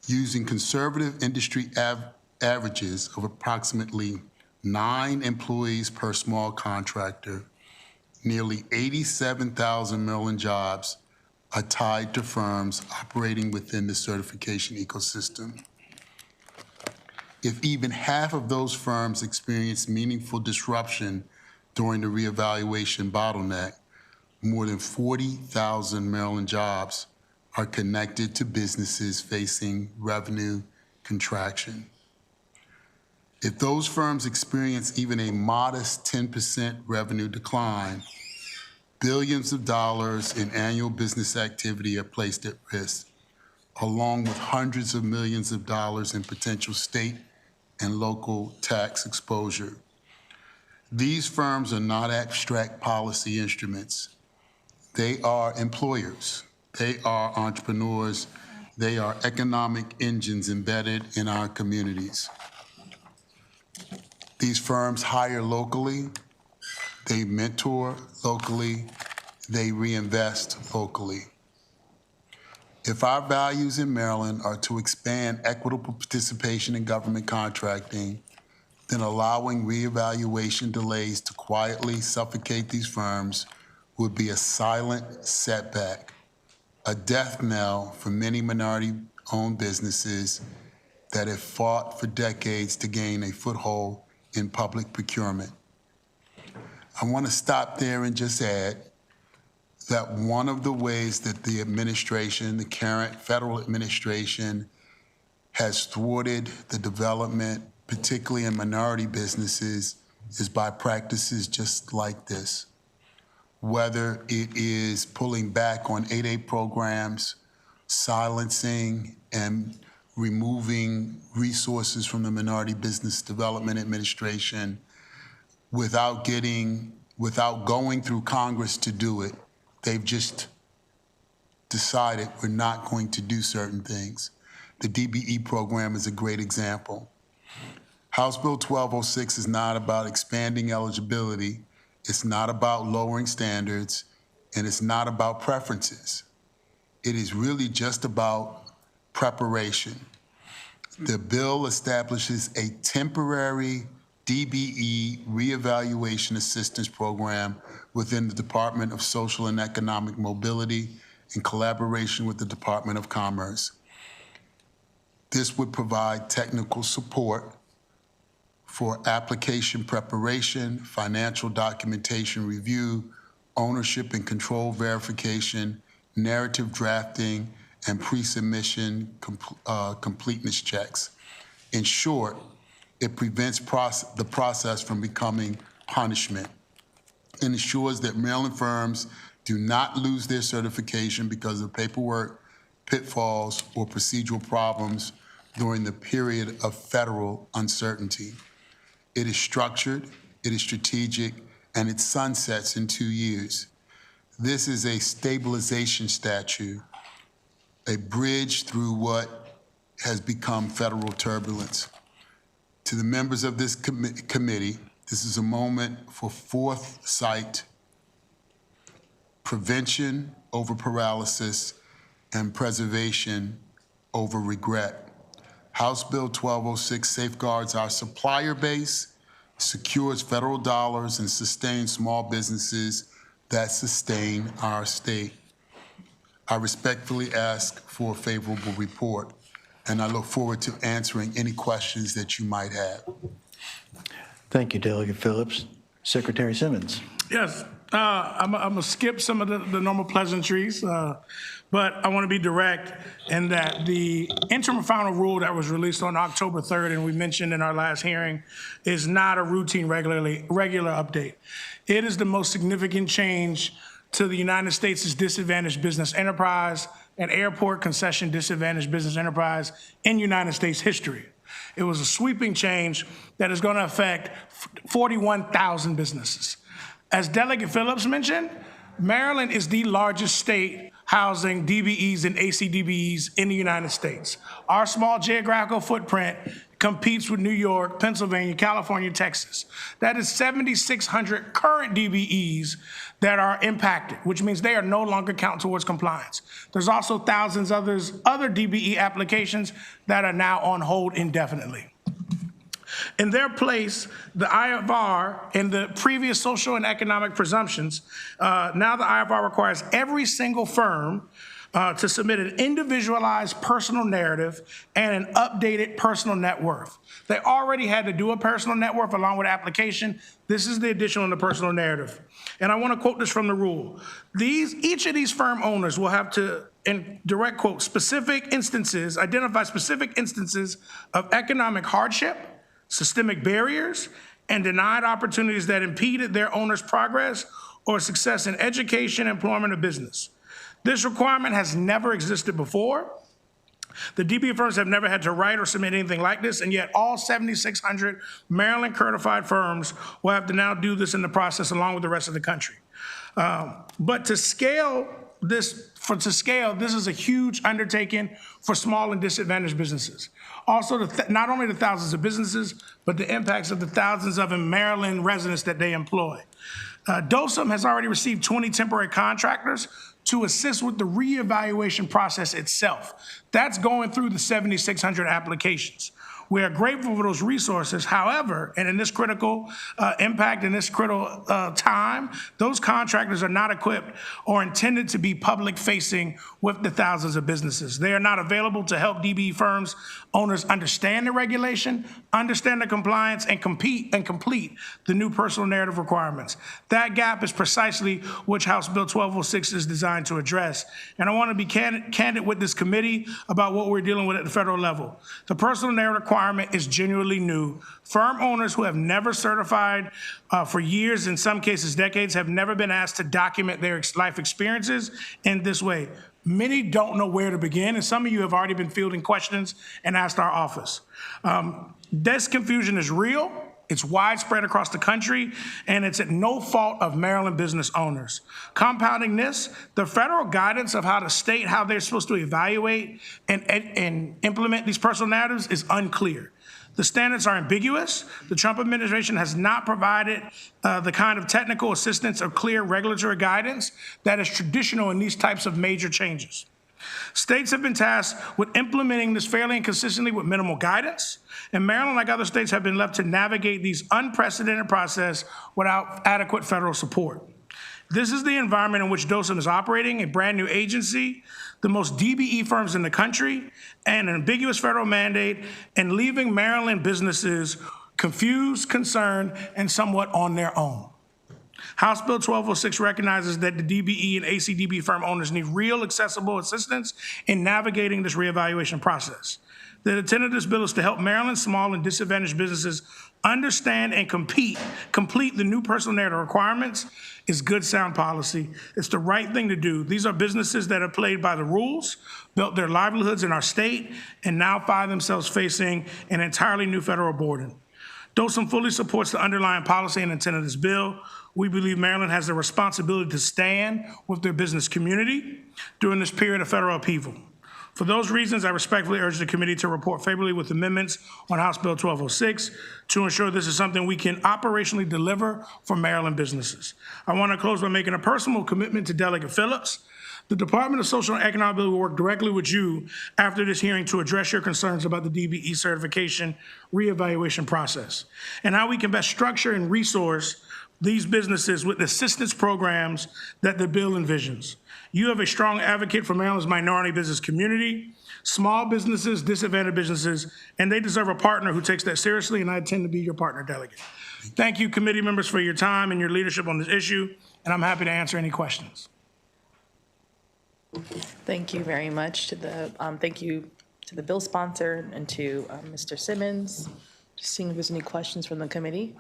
[SPEAKER 16] using conservative industry averages of approximately 9 employees per small contractor, nearly 87,000 Maryland jobs are tied to firms operating within the certification ecosystem. If even half of those firms experience meaningful disruption during the reevaluation bottleneck, more than 40,000 Maryland jobs are connected to businesses facing revenue contraction. If those firms experience even a modest 10% revenue decline, billions of dollars in annual business activity are placed at risk, along with hundreds of millions of dollars in potential state and local tax exposure. These firms are not abstract policy instruments. They are employers. They are entrepreneurs. They are economic engines embedded in our communities. These firms hire locally, they mentor locally, they reinvest locally. If our values in Maryland are to expand equitable participation in government contracting, then allowing reevaluation delays to quietly suffocate these firms would be a silent setback, a death knell for many minority-owned businesses that have fought for decades to gain a foothold in public procurement. I want to stop there and just add that one of the ways that the administration, the current federal administration, has thwarted the development, particularly in minority businesses, is by practices just like this. Whether it is pulling back on 8A programs, silencing and removing resources from the Minority Business Development Administration without going through Congress to do it. They've just decided we're not going to do certain things. The DBE program is a great example. House Bill 1206 is not about expanding eligibility. It's not about lowering standards, and it's not about preferences. It is really just about preparation. The bill establishes a temporary DBE reevaluation assistance program within the Department of Social and Economic Mobility in collaboration with the Department of Commerce. This would provide technical support for application preparation, financial documentation review, ownership and control verification, narrative drafting, and pre-submission completeness checks. In short, it prevents the process from becoming punishment and ensures that Maryland firms do not lose their certification because of paperwork, pitfalls, or procedural problems during the period of federal uncertainty. It is structured, it is strategic, and it sunsets in 2 years. This is a stabilization statute, a bridge through what has become federal turbulence. To the members of this committee, this is a moment for foresight, prevention over paralysis, and preservation over regret. House Bill 1206 safeguards our supplier base, secures federal dollars, and sustains small businesses that sustain our state. I respectfully ask for a favorable report, and I look forward to answering any questions that you might have.
[SPEAKER 12] Thank you, Delegate Phillips. Secretary Simmons.
[SPEAKER 15] Yes, I'm going to skip some of the normal pleasantries, but I want to be direct in that the interim final rule that was released on October 3rd, and we mentioned in our last hearing, is not a routine regular update. It is the most significant change to the United States' disadvantaged business enterprise and airport concession disadvantaged business enterprise in United States history. It was a sweeping change that is going to affect 41,000 businesses. As Delegate Phillips mentioned, Maryland is the largest state housing DBEs and ACDBEs in the United States. Our small geographical footprint competes with New York, Pennsylvania, California, Texas. That is 7,600 current DBEs that are impacted, which means they are no longer counted towards compliance. There's also thousands of other DBE applications that are now on hold indefinitely. In their place, the IFR and the previous social and economic presumptions, now the IFR requires every single firm to submit an individualized personal narrative and an updated personal net worth. They already had to do a personal net worth along with application. This is the addition on the personal narrative. And I want to quote this from the rule. Each of these firm owners will have to, in direct quote, identify specific instances of economic hardship, systemic barriers, and denied opportunities that impeded their owner's progress or success in education, employment, or business. This requirement has never existed before. The DBE firms have never had to write or submit anything like this, and yet all 7,600 Maryland certified firms will have to now do this in the process along with the rest of the country. But to scale this to scale, this is a huge undertaking for small and disadvantaged businesses. Also, not only the thousands of businesses, but the impacts of the thousands of Maryland residents that they employ. DOSM has already received 20 temporary contractors to assist with the reevaluation process itself. That's going through the 7,600 applications. We are grateful for those resources. However, and in this critical impact, in this critical time, those contractors are not equipped or intended to be public-facing with the thousands of businesses. They are not available to help DBE firms owners understand the regulation, understand the compliance, and complete the new personal narrative requirements. That gap is precisely which House Bill 1206 is designed to address. And I want to be candid with this committee about what we're dealing with at the federal level. The personal narrative requirement is genuinely new. Firm owners who have never certified for years, in some cases decades, have never been asked to document their life experiences in this way. Many don't know where to begin, and some of you have already been fielding questions and asked our office. This confusion is real. It's widespread across the country, and it's at no fault of Maryland business owners. Compounding this, the federal guidance of how to state how they're supposed to evaluate and implement these personal narratives is unclear. The standards are ambiguous. The Trump administration has not provided the kind of technical assistance or clear regulatory guidance that is traditional in these types of major changes. States have been tasked with implementing this fairly and consistently with minimal guidance, and Maryland, like other states, have been left to navigate these unprecedented process without adequate federal support. This is the environment in which DOSM is operating, a brand new agency, the most DBE firms in the country, and an ambiguous federal mandate, and leaving Maryland businesses confused, concerned, and somewhat on their own. House Bill 1206 recognizes that the DBE and ACDB firm owners need real accessible assistance in navigating this reevaluation process. The intent of this bill is to help Maryland's small and disadvantaged businesses understand and complete the new personal narrative requirements. Is good, sound policy. It's the right thing to do. These are businesses that have played by the rules, built their livelihoods in our state, and now find themselves facing an entirely new federal burden. DOSM fully supports the underlying policy and intent of this bill. We believe Maryland has the responsibility to stand with their business community during this period of federal upheaval. For those reasons, I respectfully urge the committee to report favorably with amendments on House Bill 1206 to ensure this is something we can operationally deliver for Maryland businesses. I want to close by making a personal commitment to Delegate Phillips. The Department of Social and Economic Development will work directly with you after this hearing to address your concerns about the DBE certification reevaluation process and how we can best structure and resource these businesses with assistance programs that the bill envisions. You have a strong advocate for Maryland's minority business community, small businesses, disadvantaged businesses, and they deserve a partner who takes that seriously, and I intend to be your partner, Delegate. Thank you, committee members, for your time and your leadership on this issue, and I'm happy to answer any questions.
[SPEAKER 1] Thank you very much to the, thank you to the bill sponsor and to Mr. Simmons. Just seeing if there's any questions from the committee.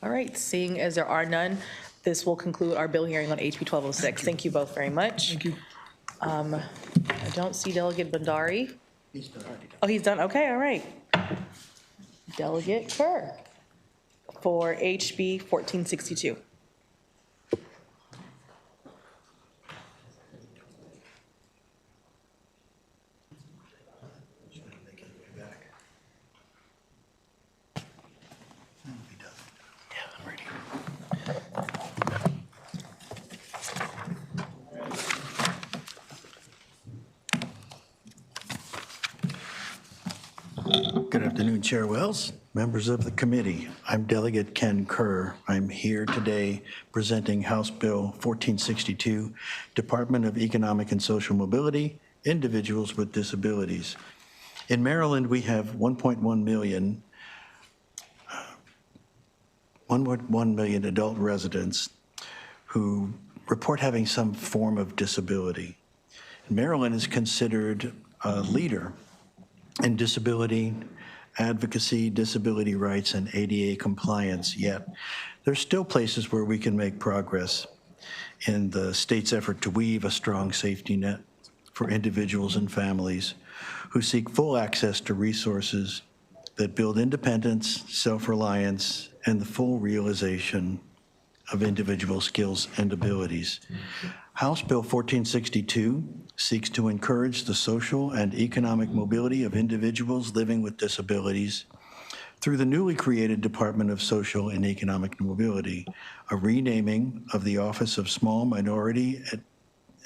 [SPEAKER 1] All right, seeing as there are none, this will conclude our bill hearing on HB 1206. Thank you both very much.
[SPEAKER 15] Thank you.
[SPEAKER 1] I don't see Delegate Bandari. He's done. Oh, he's done, okay, all right. Delegate Kerr for HB 1462.
[SPEAKER 12] Good afternoon, Chair Wells, members of the committee. I'm Delegate Ken Kerr. I'm here today presenting House Bill 1462, Department of Economic and Social Mobility, Individuals with Disabilities. In Maryland, we have 1.1 million adult residents who report having some form of disability. Maryland is considered a leader in disability advocacy, disability rights, and ADA compliance, yet there's still places where we can make progress in the state's effort to weave a strong safety net for individuals and families who seek full access to resources that build independence, self-reliance, and the full realization of individual skills and abilities. House Bill 1462 seeks to encourage the social and economic mobility of individuals living with disabilities through the newly created Department of Social and Economic Mobility, a renaming of the Office of Small, Minority,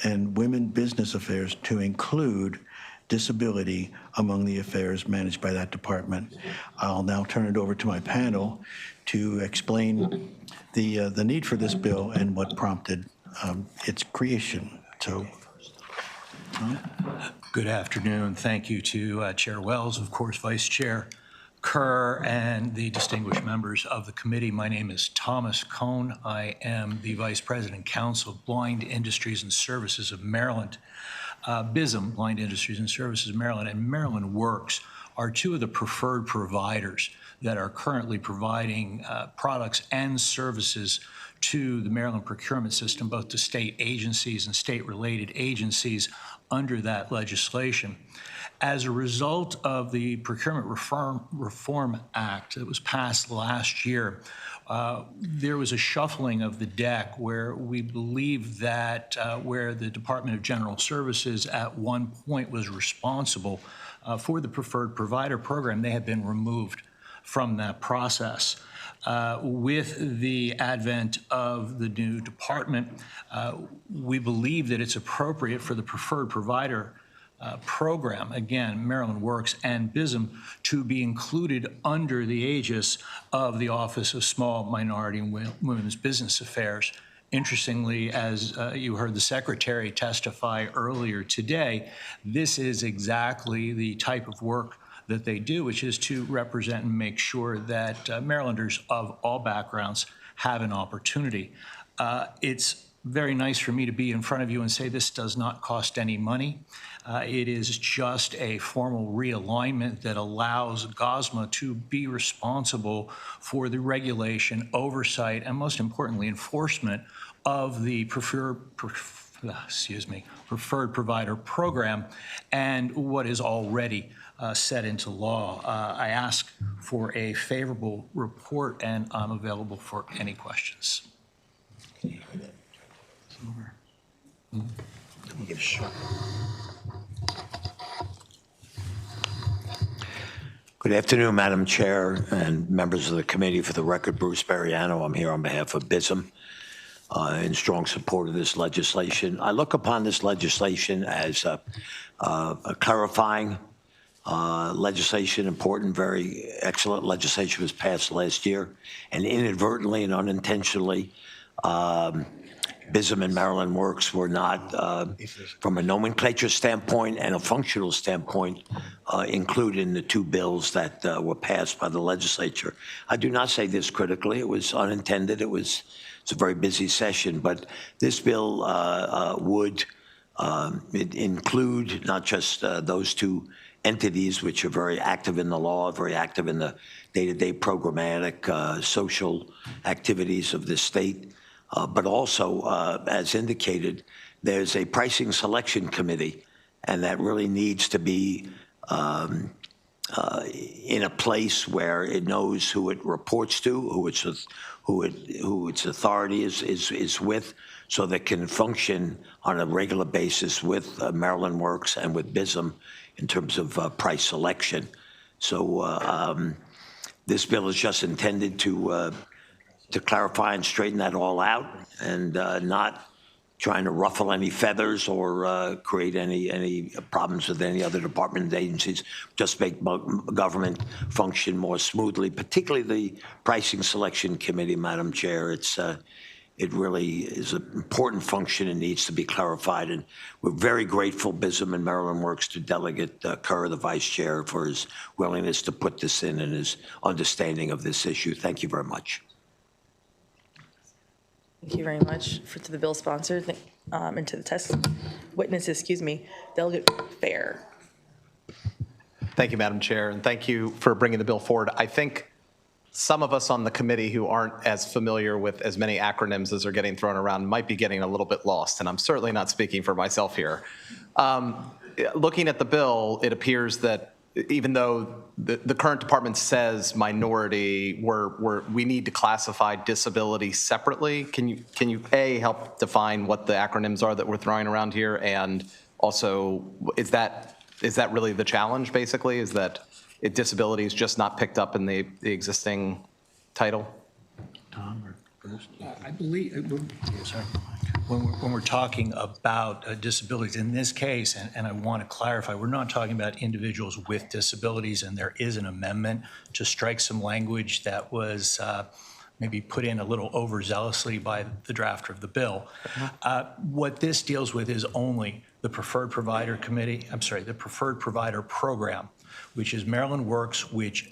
[SPEAKER 12] and Women Business Affairs to include disability among the affairs managed by that department. I'll now turn it over to my panel to explain the need for this bill and what prompted its creation. So,
[SPEAKER 18] good afternoon. Thank you to Chair Wells, of course, Vice Chair Kerr, and the distinguished members of the committee. My name is Thomas Cohn. I am the Vice President Counsel of Blind Industries and Services of Maryland. BISM, Blind Industries and Services of Maryland, and Maryland Works are two of the preferred providers that are currently providing products and services to the Maryland procurement system, both to state agencies and state-related agencies under that legislation. As a result of the Procurement Reform Act that was passed last year, there was a shuffling of the deck where we believe that where the Department of General Services at one point was responsible for the preferred provider program, they have been removed from that process. With the advent of the new department, we believe that it's appropriate for the preferred provider program, again, Maryland Works and BISM, to be included under the aegis of the Office of Small, Minority, and Women's Business Affairs. Interestingly, as you heard the Secretary testify earlier today, this is exactly the type of work that they do, which is to represent and make sure that Marylanders of all backgrounds have an opportunity. It's very nice for me to be in front of you and say this does not cost any money. It is just a formal realignment that allows GOSMA to be responsible for the regulation, oversight, and most importantly, enforcement of the preferred provider program and what is already set into law. I ask for a favorable report, and I'm available for any questions.
[SPEAKER 19] Good afternoon, Madam Chair and members of the committee. For the record, Bruce Bariano. I'm here on behalf of BISM in strong support of this legislation. I look upon this legislation as a clarifying legislation, important, very excellent legislation was passed last year, and inadvertently and unintentionally, BISM and Maryland Works were not, from a nomenclature standpoint and a functional standpoint, included in the two bills that were passed by the legislature. I do not say this critically. It was unintended. It's a very busy session, but this bill would include not just those two entities, which are very active in the law, very active in the day-to-day programmatic social activities of the state, but also, as indicated, there's a pricing selection committee, and that really needs to be in a place where it knows who it reports to, who its authority is with, so that it can function on a regular basis with Maryland Works and with BISM in terms of price selection. So this bill is just intended to clarify and straighten that all out, and not trying to ruffle any feathers or create any problems with any other department and agencies, just make government function more smoothly, particularly the Pricing Selection Committee, Madam Chair. It really is an important function and needs to be clarified. And we're very grateful, BISM and Maryland Works, to Delegate Kerr, the Vice Chair, for his willingness to put this in and his understanding of this issue. Thank you very much.
[SPEAKER 1] Thank you very much to the bill sponsor and to the witnesses, Delegate Fair.
[SPEAKER 4] Thank you, Madam Chair, and thank you for bringing the bill forward. I think some of us on the committee who aren't as familiar with as many acronyms as are getting thrown around might be getting a little bit lost, and I'm certainly not speaking for myself here. Looking at the bill, it appears that even though the current department says minority, we need to classify disability separately. Can you A, help define what the acronyms are that we're throwing around here? And also, is that really the challenge, basically? Is that disability is just not picked up in the existing title?
[SPEAKER 12] Tom or Bruce?
[SPEAKER 18] I believe, when we're talking about disabilities, in this case, and I want to clarify, we're not talking about individuals with disabilities, and there is an amendment to strike some language that was maybe put in a little overzealously by the drafter of the bill. What this deals with is only the Preferred Provider Committee, the Preferred Provider Program, which is Maryland Works, which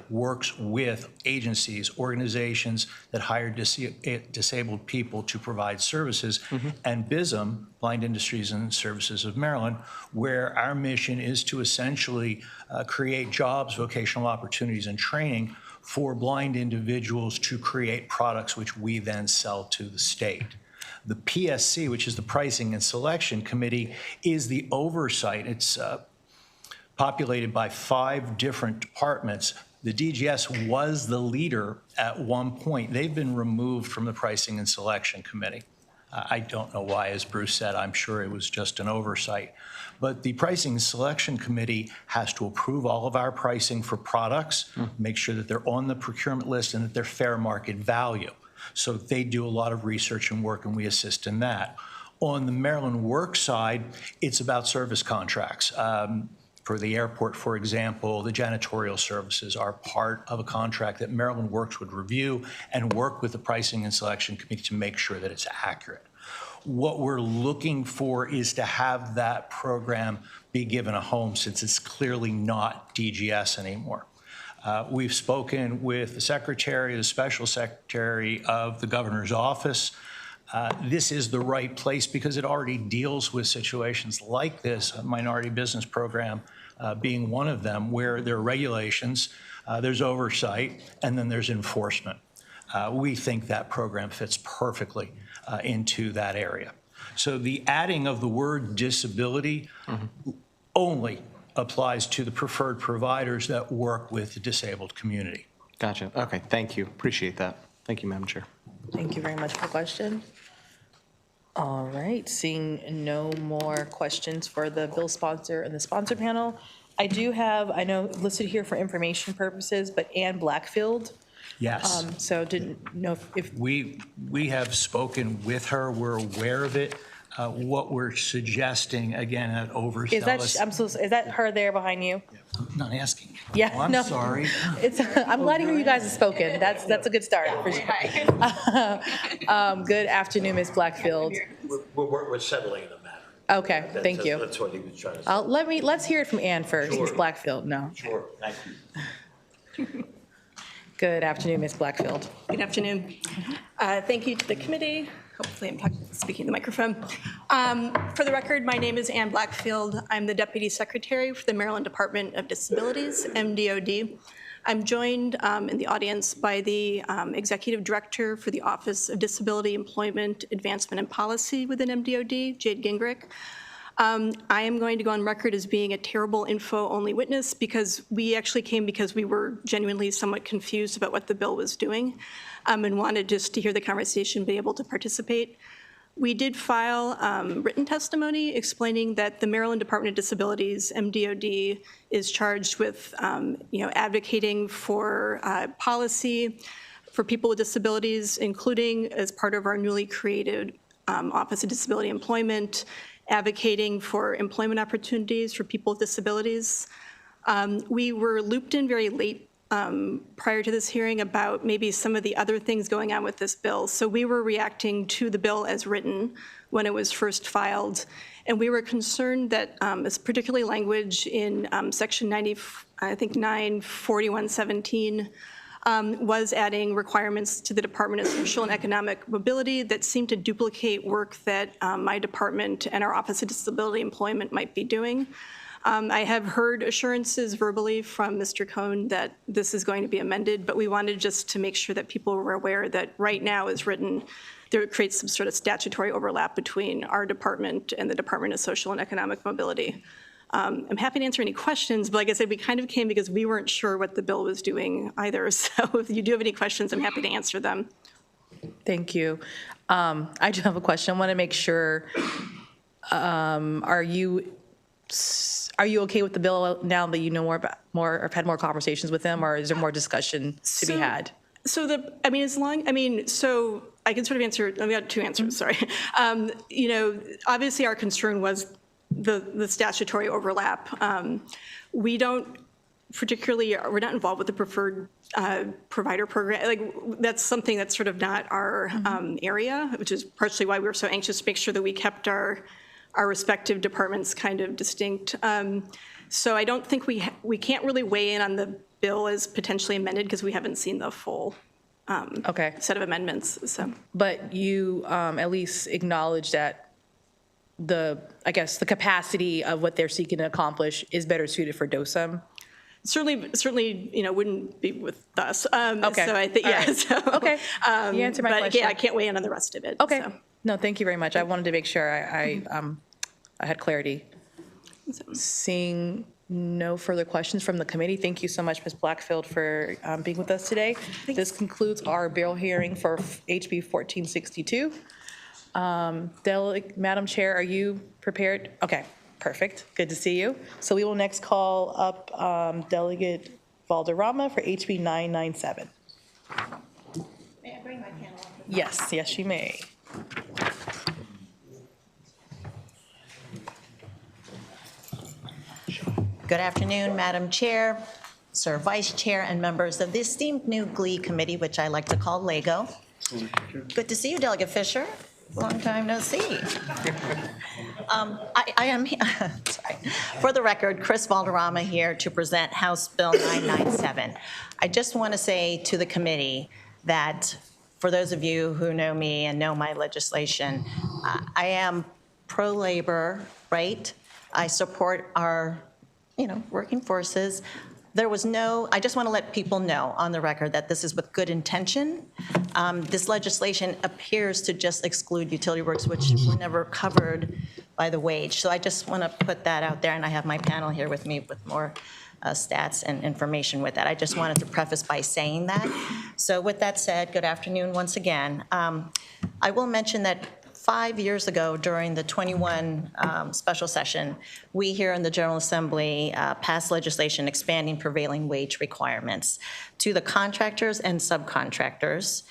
[SPEAKER 18] works with agencies, organizations that hire disabled people to provide services, and BISM, Blind Industries and Services of Maryland, where our mission is to essentially create jobs, vocational opportunities, and training for blind individuals to create products which we then sell to the state. The PSC, which is the Pricing and Selection Committee, is the oversight. It's populated by 5 different departments. The DGS was the leader at one point. They've been removed from the Pricing and Selection Committee. I don't know why, as Bruce said, I'm sure it was just an oversight. But the Pricing and Selection Committee has to approve all of our pricing for products, make sure that they're on the procurement list and that they're fair market value. So they do a lot of research and work, and we assist in that. On the Maryland Works side, it's about service contracts. For the airport, for example, the janitorial services are part of a contract that Maryland Works would review and work with the Pricing and Selection Committee to make sure that it's accurate. What we're looking for is to have that program be given a home, since it's clearly not DGS anymore. We've spoken with the secretary, the special secretary of the governor's office. This is the right place because it already deals with situations like this, a minority business program being one of them, where there are regulations, there's oversight, and then there's enforcement. We think that program fits perfectly into that area. So the adding of the word disability only applies to the preferred providers that work with the disabled community.
[SPEAKER 4] Gotcha. Okay, thank you. Appreciate that. Thank you, Madam Chair.
[SPEAKER 1] Thank you very much for the question. All right, seeing no more questions for the bill sponsor and the sponsor panel, I do have, I know listed here for information purposes, but Ann Blackfield.
[SPEAKER 18] Yes.
[SPEAKER 1] So didn't know if.
[SPEAKER 18] We have spoken with her. We're aware of it. What we're suggesting, again, at overzealous.
[SPEAKER 1] Is that her there behind you?
[SPEAKER 18] I'm not asking.
[SPEAKER 1] Yeah,
[SPEAKER 18] oh, I'm
[SPEAKER 1] no.
[SPEAKER 18] sorry.
[SPEAKER 1] I'm glad to hear you guys have spoken. That's a good start. For sure. Good afternoon, Ms. Blackfield.
[SPEAKER 20] We're settling the matter.
[SPEAKER 1] Okay, thank you.
[SPEAKER 20] That's what he was trying to say.
[SPEAKER 1] Let's hear it from Ann first,
[SPEAKER 20] Sure.
[SPEAKER 1] Ms. Blackfield. No.
[SPEAKER 20] Sure, thank you.
[SPEAKER 1] Good afternoon, Ms. Blackfield.
[SPEAKER 21] Good afternoon. Thank you to the committee. Hopefully I'm speaking in the microphone. For the record, my name is Ann Blackfield. I'm the Deputy Secretary for the Maryland Department of Disabilities, MDOD. I'm joined in the audience by the Executive Director for the Office of Disability Employment Advancement and Policy within MDOD, Jade Gingrich. I am going to go on record as being a terrible info-only witness because we actually came because we were genuinely somewhat confused about what the bill was doing and wanted just to hear the conversation, be able to participate. We did file written testimony explaining that the Maryland Department of Disabilities, MDOD, is charged with advocating for policy for people with disabilities, including as part of our newly created Office of Disability Employment, advocating for employment opportunities for people with disabilities. We were looped in very late prior to this hearing about maybe some of the other things going on with this bill. So we were reacting to the bill as written when it was first filed. And we were concerned that particularly language in section 94117 was adding requirements to the Department of Social and Economic Mobility that seemed to duplicate work that my department and our Office of Disability Employment might be doing. I have heard assurances verbally from Mr. Cohn that this is going to be amended, but we wanted just to make sure that people were aware that right now as written, there creates some sort of statutory overlap between our department and the Department of Social and Economic Mobility. I'm happy to answer any questions, but like I said, we kind of came because we weren't sure what the bill was doing either. So if you do have any questions, I'm happy to answer them.
[SPEAKER 1] Thank you. I do have a question. I want to make sure, are you okay with the bill now that you know more, or have had more conversations with them, or is there more discussion to be had?
[SPEAKER 21] So so I can sort of answer, I've got two answers, sorry. Obviously our concern was the statutory overlap. We don't particularly, we're not involved with the preferred provider program. Like, that's something that's sort of not our area, which is partially why we were so anxious to make sure that we kept our respective departments kind of distinct. So I don't think we can't really weigh in on the bill as potentially amended because we haven't seen the full set of amendments. So,
[SPEAKER 1] but you at least acknowledge that the capacity of what they're seeking to accomplish is better suited for DOSM.
[SPEAKER 21] Certainly, wouldn't be with us.
[SPEAKER 1] Okay.
[SPEAKER 21] So I think,
[SPEAKER 1] All
[SPEAKER 21] yeah.
[SPEAKER 1] right.
[SPEAKER 21] So,
[SPEAKER 1] okay. You answered my
[SPEAKER 21] but
[SPEAKER 1] question.
[SPEAKER 21] Yeah, I can't weigh in on the rest of it.
[SPEAKER 1] Okay.
[SPEAKER 21] So.
[SPEAKER 1] No, thank you very much. I wanted to make sure I had clarity. Seeing no further questions from the committee, thank you so much, Ms. Blackfield, for being with us today. This concludes our bill hearing for HB 1462. Madam Chair, are you prepared? Okay, perfect. Good to see you. So we will next call up Delegate Valderrama for HB 997.
[SPEAKER 2] May I bring my panel up?
[SPEAKER 1] Yes, you may.
[SPEAKER 2] Good afternoon, Madam Chair, Sir Vice Chair, and members of the esteemed new GLEE committee, which I like to call LEGO. Good to see you, Delegate Fisher. Long time no see. I am, sorry. For the record, Chris Valderrama here to present House Bill 997. I just want to say to the committee that for those of you who know me and know my legislation, I am pro-labor, right? I support our working forces. There was I just want to let people know on the record that this is with good intention. This legislation appears to just exclude utility works, which were never covered by the wage. So I just want to put that out there, and I have my panel here with me with more stats and information with that. I just wanted to preface by saying that. So with that said, good afternoon once again. I will mention that 5 years ago, during the 21 special session, we here in the General Assembly passed legislation expanding prevailing wage requirements to the contractors and subcontractors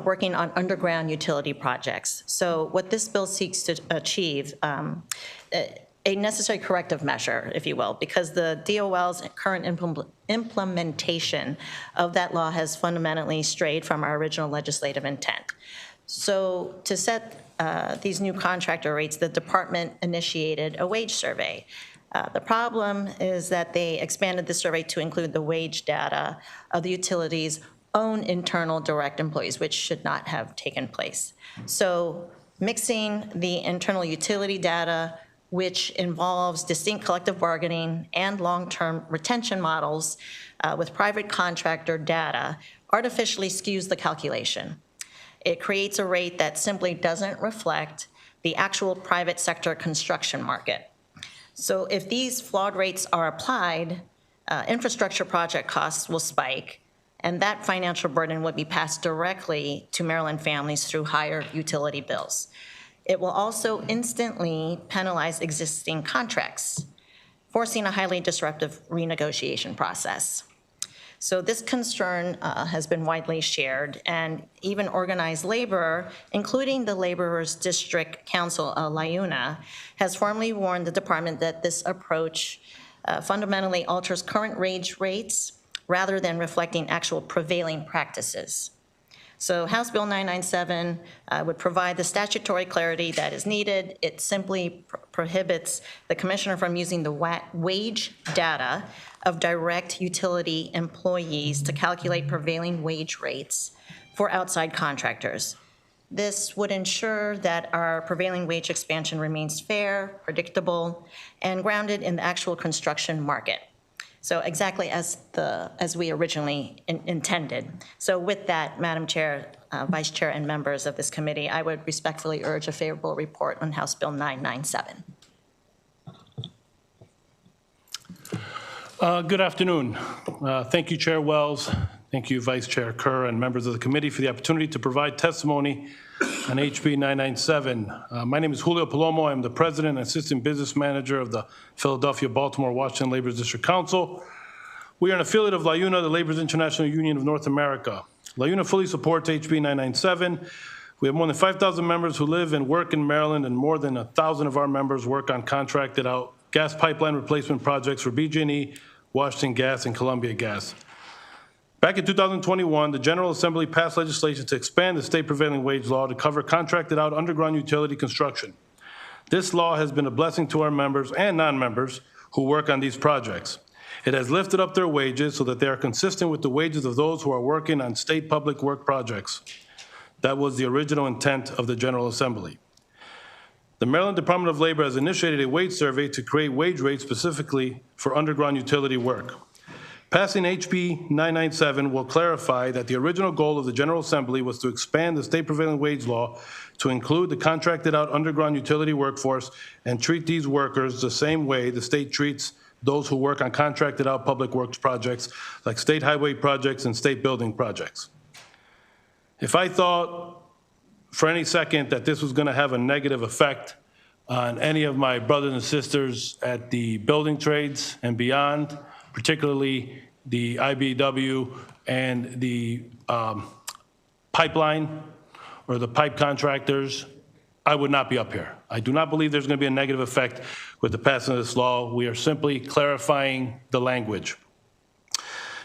[SPEAKER 2] working on underground utility projects. So what this bill seeks to achieve, a necessary corrective measure, if you will, because the DOL's current implementation of that law has fundamentally strayed from our original legislative intent. So to set these new contractor rates, the department initiated a wage survey. The problem is that they expanded the survey to include the wage data of the utilities' own internal direct employees, which should not have taken place. So mixing the internal utility data, which involves distinct collective bargaining and long-term retention models with private contractor data, artificially skews the calculation. It creates a rate that simply doesn't reflect the actual private sector construction market. So if these flawed rates are applied, infrastructure project costs will spike, and that financial burden would be passed directly to Maryland families through higher utility bills. It will also instantly penalize existing contracts, forcing a highly disruptive renegotiation process. So this concern has been widely shared, and even organized labor, including the Laborers District Council, LIUNA, has formally warned the department that this approach fundamentally alters current wage rates rather than reflecting actual prevailing practices. So House Bill 997 would provide the statutory clarity that is needed. It simply prohibits the commissioner from using the wage data of direct utility employees to calculate prevailing wage rates for outside contractors. This would ensure that our prevailing wage expansion remains fair, predictable, and grounded in the actual construction market. So exactly as we originally intended. So with that, Madam Chair, Vice Chair, and members of this committee, I would respectfully urge a favorable report on House Bill 997.
[SPEAKER 15] Good afternoon. Thank you, Chair Wells. Thank you, Vice Chair Kerr, and members of the committee for the opportunity to provide testimony on HB 997. My name is Julio Palomo. I'm the President and Assistant Business Manager of the Philadelphia, Baltimore, Washington Laborers District Council. We are an affiliate of LIUNA, the Laborers International Union of North America. LIUNA fully supports HB 997. We have more than 5,000 members who live and work in Maryland, and more than 1,000 of our members work on contracted out gas pipeline replacement projects for BG&E, Washington Gas, and Columbia Gas. Back in 2021, the General Assembly passed legislation to expand the state prevailing wage law to cover contracted out underground utility construction. This law has been a blessing to our members and non-members who work on these projects. It has lifted up their wages so that they are consistent with the wages of those who are working on state public work projects. That was the original intent of the General Assembly. The Maryland Department of Labor has initiated a wage survey to create wage rates specifically for underground utility work. Passing HB 997 will clarify that the original goal of the General Assembly was to expand the state prevailing wage law to include the contracted out underground utility workforce and treat these workers the same way the state treats those who work on contracted out public works projects like state highway projects and state building projects. If I thought for any second that this was going to have a negative effect on any of my brothers and sisters at the building trades and beyond, particularly the IBW and the pipeline or the pipe contractors, I would not be up here. I do not believe there's going to be a negative effect with the passing of this law. We are simply clarifying the language.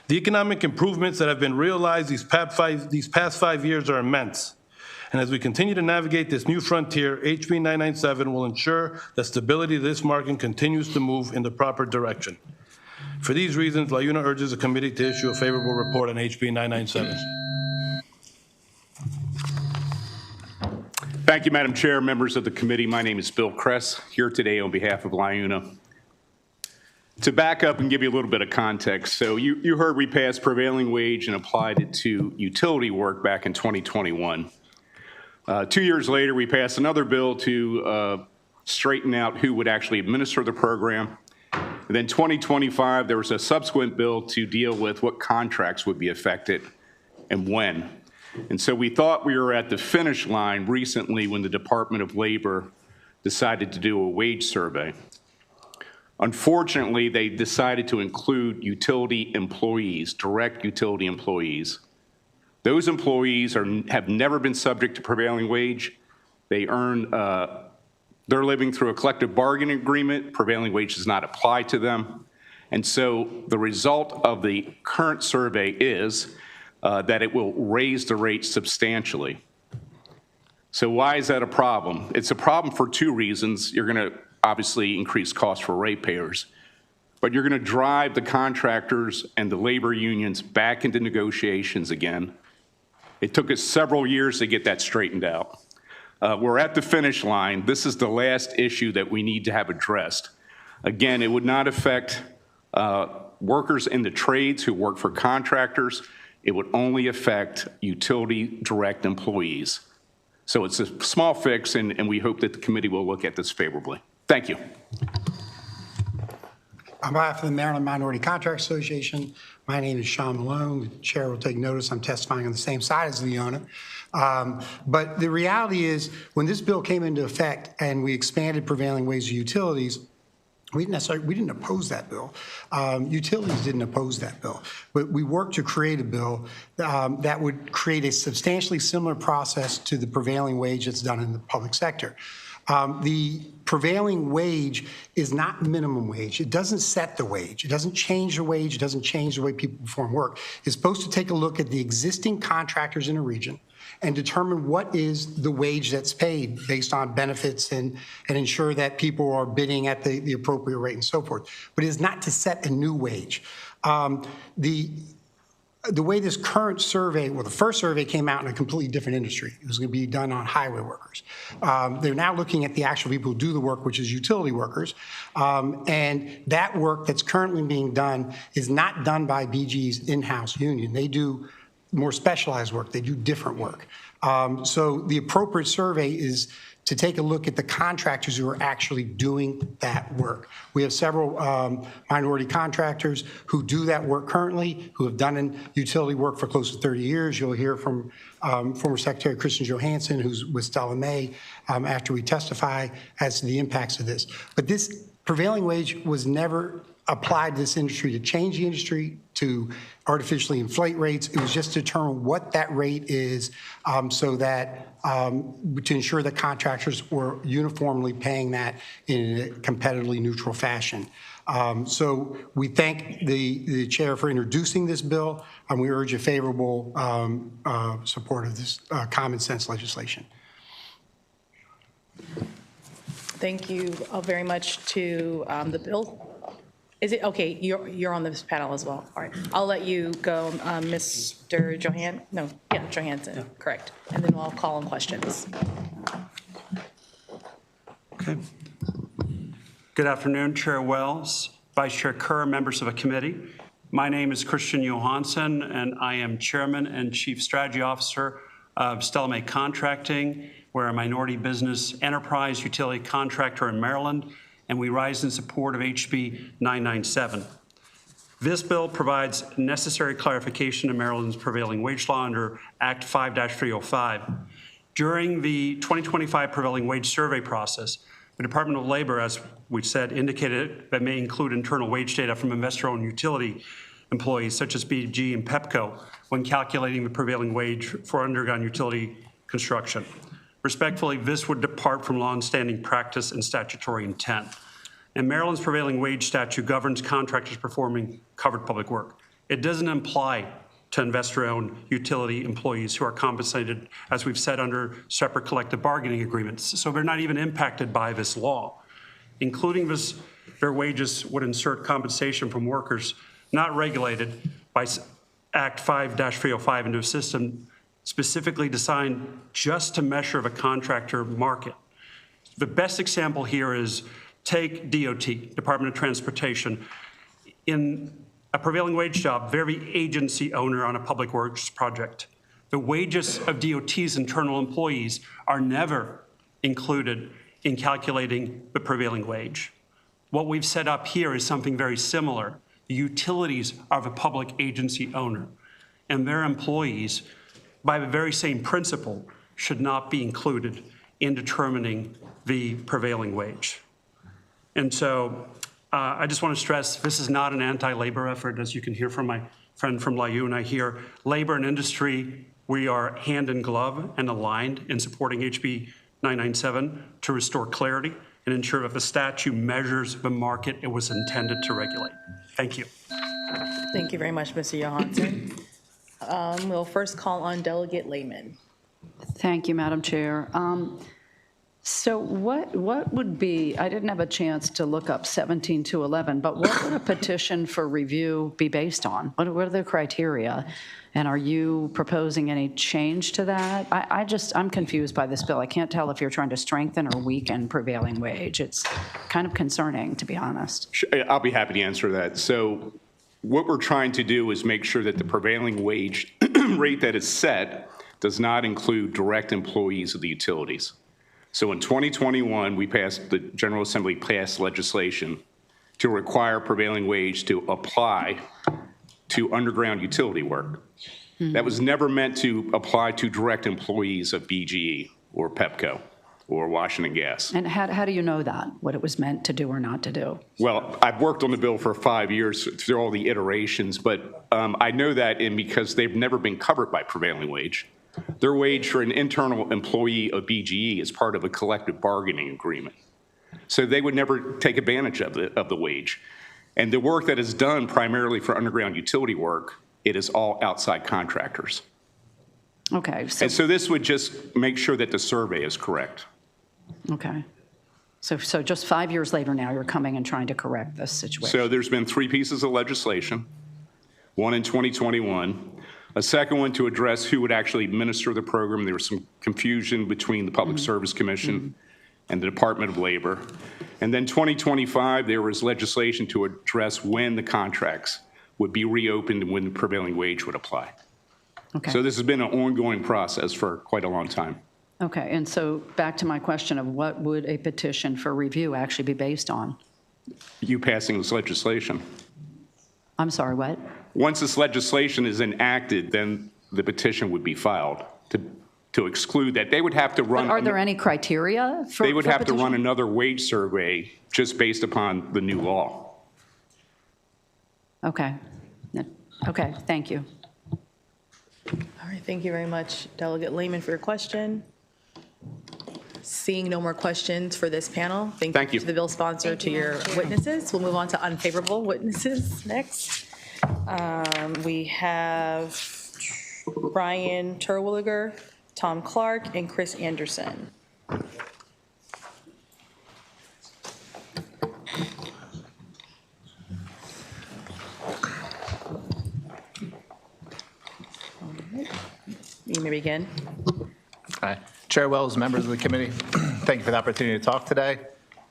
[SPEAKER 15] The economic improvements that have been realized these past 5 years are immense. And as we continue to navigate this new frontier, HB 997 will ensure that stability of this market continues to move in the proper direction. For these reasons, LIUNA urges the committee to issue a favorable report on HB 997.
[SPEAKER 5] Thank you, Madam Chair, members of the committee. My name is Bill Kress, here today on behalf of LIUNA. To back up and give you a little bit of context, so you heard we passed prevailing wage and applied it to utility work back in 2021. 2 years later, we passed another bill to straighten out who would actually administer the program. And then 2025, there was a subsequent bill to deal with what contracts would be affected and when. And so we thought we were at the finish line recently when the Department of Labor decided to do a wage survey. Unfortunately, they decided to include utility employees, direct utility employees. Those employees have never been subject to prevailing wage. They earn, they're living through a collective bargaining agreement. Prevailing wage does not apply to them. And so the result of the current survey is that it will raise the rate substantially. So why is that a problem? It's a problem for two reasons. You're going to obviously increase costs for ratepayers, but you're going to drive the contractors and the labor unions back into negotiations again. It took us several years to get that straightened out. We're at the finish line. This is the last issue that we need to have addressed. Again, it would not affect workers in the trades who work for contractors. It would only affect utility direct employees. So it's a small fix, and we hope that the committee will look at this favorably. Thank you.
[SPEAKER 22] On behalf of the Maryland Minority Contract Association, my name is Sean Malone. The chair will take notice I'm testifying on the same side as LIUNA. But the reality is, when this bill came into effect and we expanded prevailing wage to utilities, we didn't oppose that bill. Utilities didn't oppose that bill. But we worked to create a bill that would create a substantially similar process to the prevailing wage that's done in the public sector. The prevailing wage is not minimum wage. It doesn't set the wage. It doesn't change the wage. It doesn't change the way people perform work. It's supposed to take a look at the existing contractors in a region and determine what is the wage that's paid based on benefits and ensure that people are bidding at the appropriate rate and so forth. But it is not to set a new wage. The way this current survey, well, the first survey came out in a completely different industry. It was going to be done on highway workers. They're now looking at the actual people who do the work, which is utility workers. And that work that's currently being done is not done by BG's in-house union. They do more specialized work. They do different work. So the appropriate survey is to take a look at the contractors who are actually doing that work. We have several minority contractors who do that work currently, who have done utility work for close to 30 years. You'll hear from former Secretary Kristen Johansson, who's with Stella May, after we testify as to the impacts of this. But this prevailing wage was never applied to this industry to change the industry, to artificially inflate rates. It was just to determine what that rate is so that to ensure that contractors were uniformly paying that in a competitively neutral fashion. So we thank the chair for introducing this bill, and we urge a favorable support of this common sense legislation.
[SPEAKER 1] Thank you very much to the bill. Is it, okay, you're on this panel as well. All right, I'll let you go, Mr. Johansson, correct. And then I'll call on questions.
[SPEAKER 3] Okay. Good afternoon, Chair Wells, Vice Chair Kerr, members of the committee. My name is Christian Johansson, and I am Chairman and Chief Strategy Officer of Stella May Contracting. We're a minority business enterprise utility contractor in Maryland, and we rise in support of HB 997. This bill provides necessary clarification of Maryland's prevailing wage law under Act 5-305. During the 2025 prevailing wage survey process, the Department of Labor, as we said, indicated that may include internal wage data from investor-owned utility employees such as BG and PEPCO when calculating the prevailing wage for underground utility construction. Respectfully, this would depart from long-standing practice and statutory intent. And Maryland's prevailing wage statute governs contractors performing covered public work. It doesn't apply to investor-owned utility employees who are compensated, as we've said, under separate collective bargaining agreements. So they're not even impacted by this law. Including this, their wages would insert compensation from workers not regulated by Act 5-305 into a system specifically designed just to measure the contractor market. The best example here is take DOT, Department of Transportation. In a prevailing wage job, they're the agency owner on a public works project. The wages of DOT's internal employees are never included in calculating the prevailing wage. What we've set up here is something very similar. The utilities are the public agency owner, and their employees, by the very same principle, should not be included in determining the prevailing wage. And so I just want to stress this is not an anti-labor effort, as you can hear from my friend from LIU, and I hear labor and industry, we are hand in glove and aligned in supporting HB 997 to restore clarity and ensure that the statute measures the market it was intended to regulate. Thank you.
[SPEAKER 1] Thank you very much, Mr. Johansson. We'll first call on Delegate Lehman.
[SPEAKER 7] Thank you, Madam Chair. So what would be, I didn't have a chance to look up 17-11, but what would a petition for review be based on? What are the criteria? And are you proposing any change to that? I'm confused by this bill. I can't tell if you're trying to strengthen or weaken prevailing wage. It's kind of concerning, to be honest.
[SPEAKER 5] I'll be happy to answer that. So what we're trying to do is make sure that the prevailing wage rate that is set does not include direct employees of the utilities. So in 2021, the General Assembly passed legislation to require prevailing wage to apply to underground utility work. Mm-hmm. That was never meant to apply to direct employees of BGE or PEPCO or Washington Gas.
[SPEAKER 7] And how do you know that, what it was meant to do or not to do?
[SPEAKER 5] Well, I've worked on the bill for 5 years through all the iterations, but I know that because they've never been covered by prevailing wage. Their wage for an internal employee of BGE is part of a collective bargaining agreement. So they would never take advantage of the wage. And the work that is done primarily for underground utility work, it is all outside contractors.
[SPEAKER 7] Okay.
[SPEAKER 5] And so this would just make sure that the survey is correct.
[SPEAKER 7] Okay. So just 5 years later now, you're coming and trying to correct this situation.
[SPEAKER 5] So there's been 3 pieces of legislation, one in 2021, a second one to address who would actually administer the program. There was some confusion between the Public Service Commission and the Department of Labor. And then 2025, there was legislation to address when the contracts would be reopened and when the prevailing wage would apply.
[SPEAKER 7] Okay.
[SPEAKER 5] So this has been an ongoing process for quite a long time.
[SPEAKER 7] Okay, and so back to my question of what would a petition for review actually be based on?
[SPEAKER 5] You passing this legislation.
[SPEAKER 7] I'm sorry, what?
[SPEAKER 5] Once this legislation is enacted, then the petition would be filed to exclude that. They would have to run.
[SPEAKER 7] But are there any criteria for
[SPEAKER 5] They would have to
[SPEAKER 7] petition?
[SPEAKER 5] run another wage survey just based upon the new law.
[SPEAKER 7] Okay. Okay, thank you.
[SPEAKER 1] All right, thank you very much, Delegate Lehman, for your question. Seeing no more questions for this panel, thank you to the bill sponsor, to your witnesses. We'll move on to unfavorable witnesses next. We have Brian Terwilliger, Tom Clark, and Chris Anderson. You may begin.
[SPEAKER 6] Hi. Chair Wells, members of the committee, thank you for the opportunity to talk today.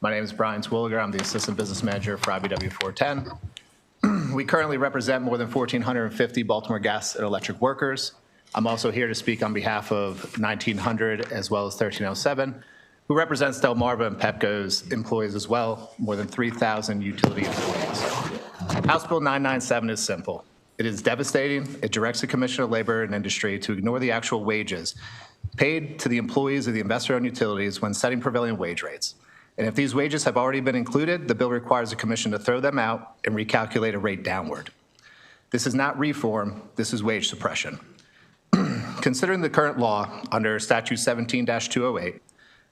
[SPEAKER 6] My name is Brian Terwilliger. I'm the Assistant Business Manager for IBW 410. We currently represent more than 1,450 Baltimore gas and electric workers. I'm also here to speak on behalf of 1,900 as well as 1307, who represents Delmarva and Pepco's employees as well, more than 3,000 utility employees. House Bill 997 is simple. It is devastating. It directs the Commissioner of Labor and Industry to ignore the actual wages paid to the employees of the investor-owned utilities when setting prevailing wage rates. And if these wages have already been included, the bill requires the Commission to throw them out and recalculate a rate downward. This is not reform, this is wage suppression. Considering the current law under Statute 17-208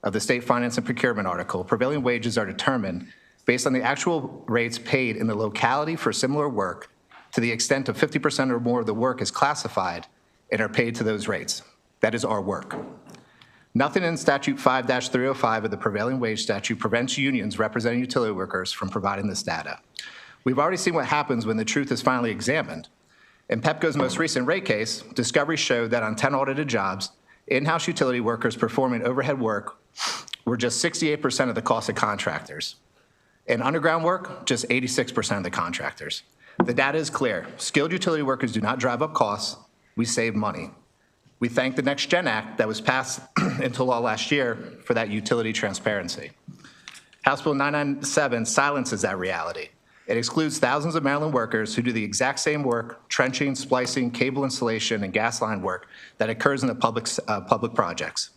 [SPEAKER 6] of the State Finance and Procurement Article, prevailing wages are determined based on the actual rates paid in the locality for similar work to the extent of 50% or more of the work is classified and are paid to those rates. That is our work. Nothing in Statute 5-305 of the prevailing wage statute prevents unions representing utility workers from providing this data. We've already seen what happens when the truth is finally examined. In Pepco's most recent rate case, discovery showed that on 10 audited jobs, in-house utility workers performing overhead work were just 68% of the cost of contractors. In underground work, just 86% of the contractors. The data is clear. Skilled utility workers do not drive up costs. We save money. We thank the Next Gen Act that was passed into law last year for that utility transparency. House Bill 997 silences that reality. It excludes thousands of Maryland workers who do the exact same work, trenching, splicing, cable installation, and gas line work that occurs in the public projects.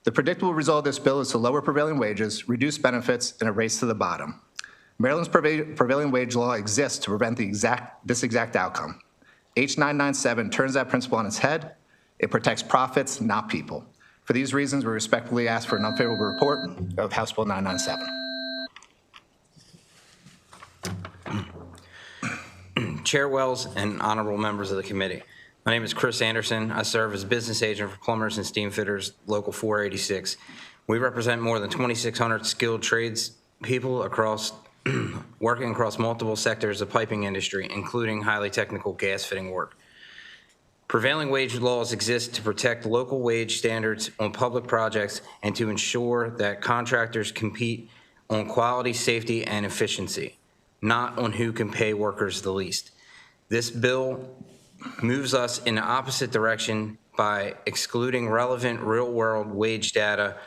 [SPEAKER 6] The predictable result of this bill is to lower prevailing wages, reduce benefits, and a race to the bottom. Maryland's prevailing wage law exists to prevent this exact outcome. H997 turns that principle on its head. It protects profits, not people. For these reasons, we respectfully ask for an unfavorable report of House Bill 997.
[SPEAKER 8] Chair Wells and honorable members of the committee. My name is Chris Anderson. I serve as business agent for plumbers and steam fitters, Local 486. We represent more than 2,600 skilled trades people working across multiple sectors of piping industry, including highly technical gas fitting work. Prevailing wage laws exist to protect local wage standards on public projects and to ensure that contractors compete on quality, safety, and efficiency, not on who can pay workers the least. This bill moves us in the opposite direction by excluding relevant real-world wage data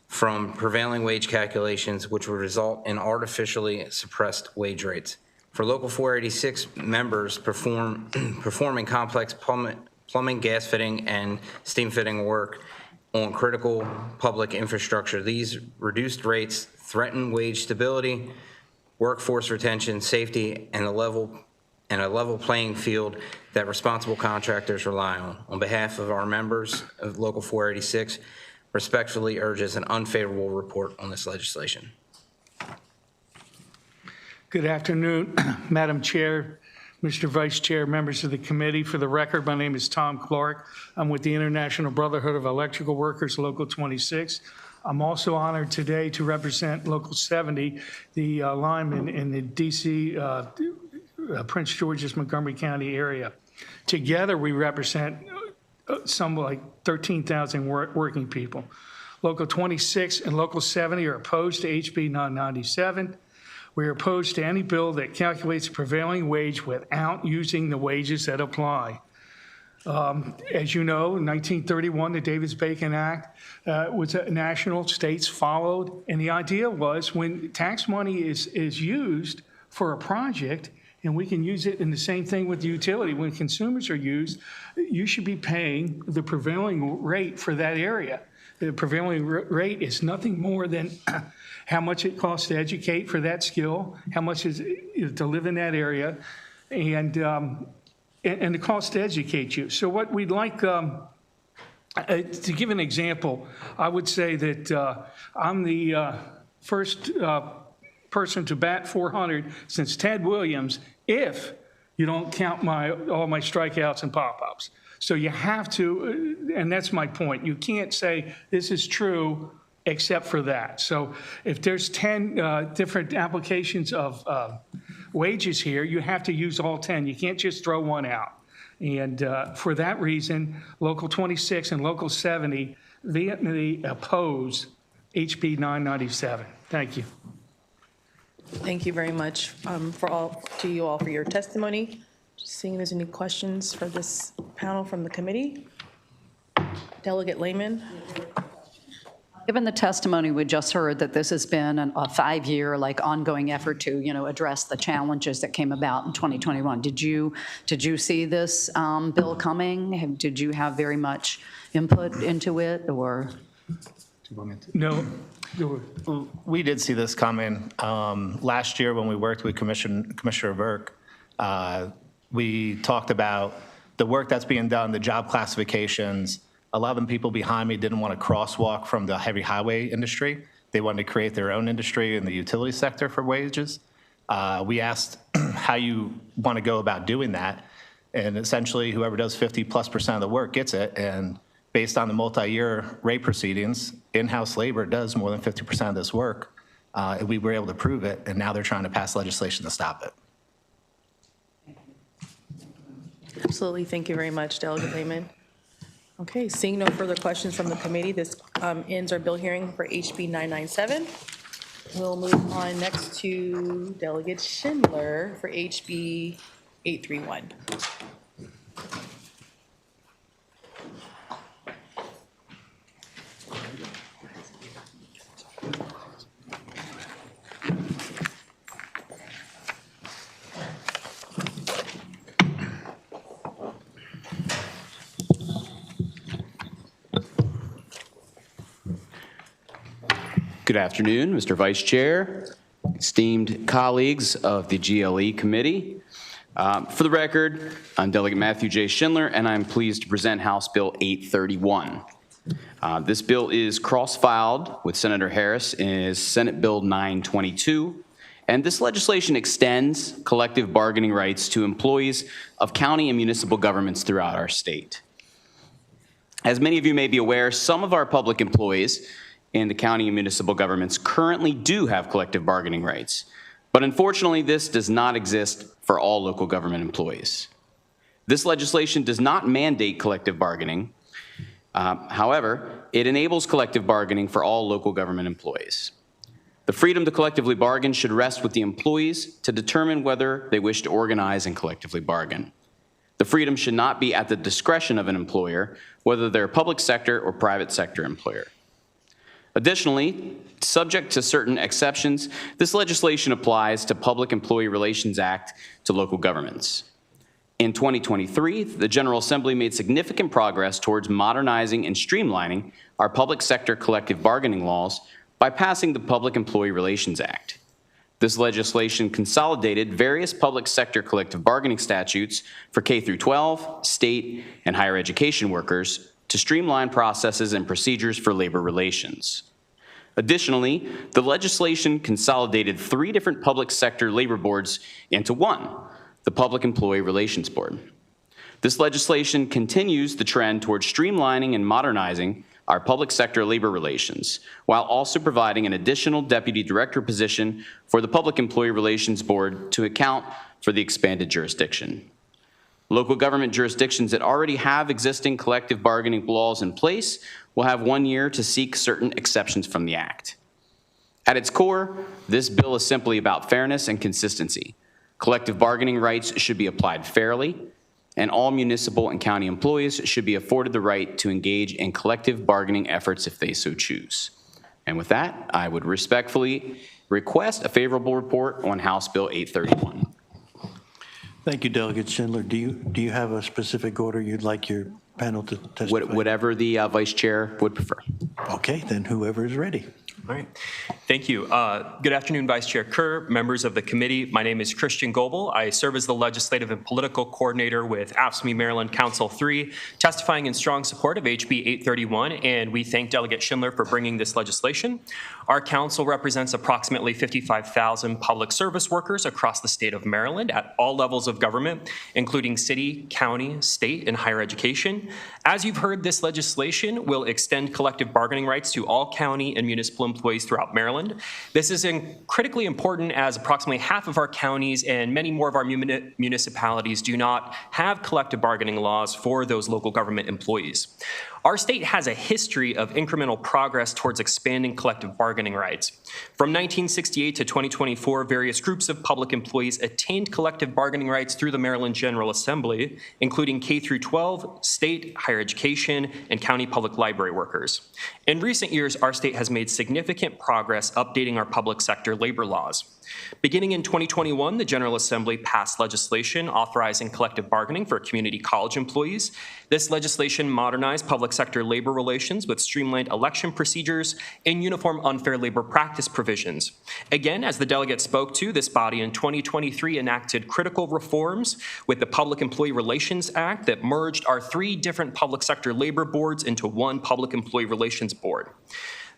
[SPEAKER 8] from prevailing wage calculations, which would result in artificially suppressed wage rates. For Local 486 members performing complex plumbing, gas fitting, and steam fitting work on critical public infrastructure, these reduced rates threaten wage stability, workforce retention, safety, and a level playing field that responsible contractors rely on. On behalf of our members of Local 486, respectfully urges an unfavorable report on this legislation.
[SPEAKER 23] Good afternoon, Madam Chair, Mr. Vice Chair, members of the committee. For the record, my name is Tom Clark. I'm with the International Brotherhood of Electrical Workers, Local 26. I'm also honored today to represent Local 70, the linemen in the D.C., Prince George's, Montgomery County area. Together, we represent some like 13,000 working people. Local 26 and Local 70 are opposed to HB 997. We are opposed to any bill that calculates prevailing wage without using the wages that apply. As you know, in 1931, the Davis-Bacon Act was national, states followed, and the idea was when tax money is used for a project, and we can use it in the same thing with the utility, when consumers are used, you should be paying the prevailing rate for that area. The prevailing rate is nothing more than how much it costs to educate for that skill, how much is to live in that area, and the cost to educate you. So what we'd like, to give an example, I would say that I'm the first person to bat 400 since Ted Williams, if you don't count all my strikeouts and pop-ups. So you have to, and that's my point. You can't say this is true except for that. So if there's 10 different applications of wages here, you have to use all 10. You can't just throw one out. And for that reason, Local 26 and Local 70 vehemently oppose HB 997. Thank you.
[SPEAKER 1] Thank you very much to you all for your testimony. Just seeing if there's any questions for this panel from the committee. Delegate Lehman.
[SPEAKER 7] Given the testimony we just heard that this has been a 5-year ongoing effort to address the challenges that came about in 2021, did you see this bill coming? Did you have very much input into it, or?
[SPEAKER 23] No.
[SPEAKER 6] We did see this coming. Last year when we worked with Commissioner Burke, we talked about the work that's being done, the job classifications. A lot of the people behind me didn't want to crosswalk from the heavy highway industry. They wanted to create their own industry in the utility sector for wages. We asked how you want to go about doing that. And essentially, whoever does 50+% of the work gets it. And based on the multi-year rate proceedings, in-house labor does more than 50% of this work. We were able to prove it, and now they're trying to pass legislation to stop it.
[SPEAKER 1] Absolutely. Thank you very much, Delegate Lehman. Okay, seeing no further questions from the committee, this ends our bill hearing for HB 997. We'll move on next to Delegate Schindler for HB 831.
[SPEAKER 10] Good afternoon, Mr. Vice Chair, esteemed colleagues of the GLE Committee. For the record, I'm Delegate Matthew J. Schindler, and I'm pleased to present House Bill 831. This bill is cross-filed with Senator Harris as Senate Bill 922, and this legislation extends collective bargaining rights to employees of county and municipal governments throughout our state. As many of you may be aware, some of our public employees in the county and municipal governments currently do have collective bargaining rights. But unfortunately, this does not exist for all local government employees. This legislation does not mandate collective bargaining. However, it enables collective bargaining for all local government employees. The freedom to collectively bargain should rest with the employees to determine whether they wish to organize and collectively bargain. The freedom should not be at the discretion of an employer, whether they're a public sector or private sector employer. Additionally, subject to certain exceptions, this legislation applies to Public Employee Relations Act to local governments. In 2023, the General Assembly made significant progress towards modernizing and streamlining our public sector collective bargaining laws by passing the Public Employee Relations Act. This legislation consolidated various public sector collective bargaining statutes for K-12, state, and higher education workers to streamline processes and procedures for labor relations. Additionally, the legislation consolidated 3 different public sector labor boards into one, the Public Employee Relations Board. This legislation continues the trend towards streamlining and modernizing our public sector labor relations, while also providing an additional deputy director position for the Public Employee Relations Board to account for the expanded jurisdiction. Local government jurisdictions that already have existing collective bargaining laws in place will have 1 year to seek certain exceptions from the Act. At its core, this bill is simply about fairness and consistency. Collective bargaining rights should be applied fairly, and all municipal and county employees should be afforded the right to engage in collective bargaining efforts if they so choose. And with that, I would respectfully request a favorable report on House Bill 831.
[SPEAKER 12] Thank you, Delegate Schindler. Do you have a specific order you'd like your panel to testify?
[SPEAKER 10] Whatever the Vice Chair would prefer.
[SPEAKER 12] Okay, then whoever is ready.
[SPEAKER 9] All right. Thank you. Good afternoon, Vice Chair Kerr, members of the committee. My name is Christian Goebel. I serve as the Legislative and Political Coordinator with AFSCME Maryland Council 3, testifying in strong support of HB 831, and we thank Delegate Schindler for bringing this legislation. Our council represents approximately 55,000 public service workers across the state of Maryland at all levels of government, including city, county, state, and higher education. As you've heard, this legislation will extend collective bargaining rights to all county and municipal employees throughout Maryland. This is critically important as approximately half of our counties and many more of our municipalities do not have collective bargaining laws for those local government employees. Our state has a history of incremental progress towards expanding collective bargaining rights. From 1968 to 2024, various groups of public employees attained collective bargaining rights through the Maryland General Assembly, including K through 12, state, higher education, and county public library workers. In recent years, our state has made significant progress updating our public sector labor laws. Beginning in 2021, the General Assembly passed legislation authorizing collective bargaining for community college employees. This legislation modernized public sector labor relations with streamlined election procedures and uniform unfair labor practice provisions. Again, as the delegate spoke to, this body in 2023 enacted critical reforms with the Public Employee Relations Act that merged our 3 different public sector labor boards into one Public Employee Relations Board.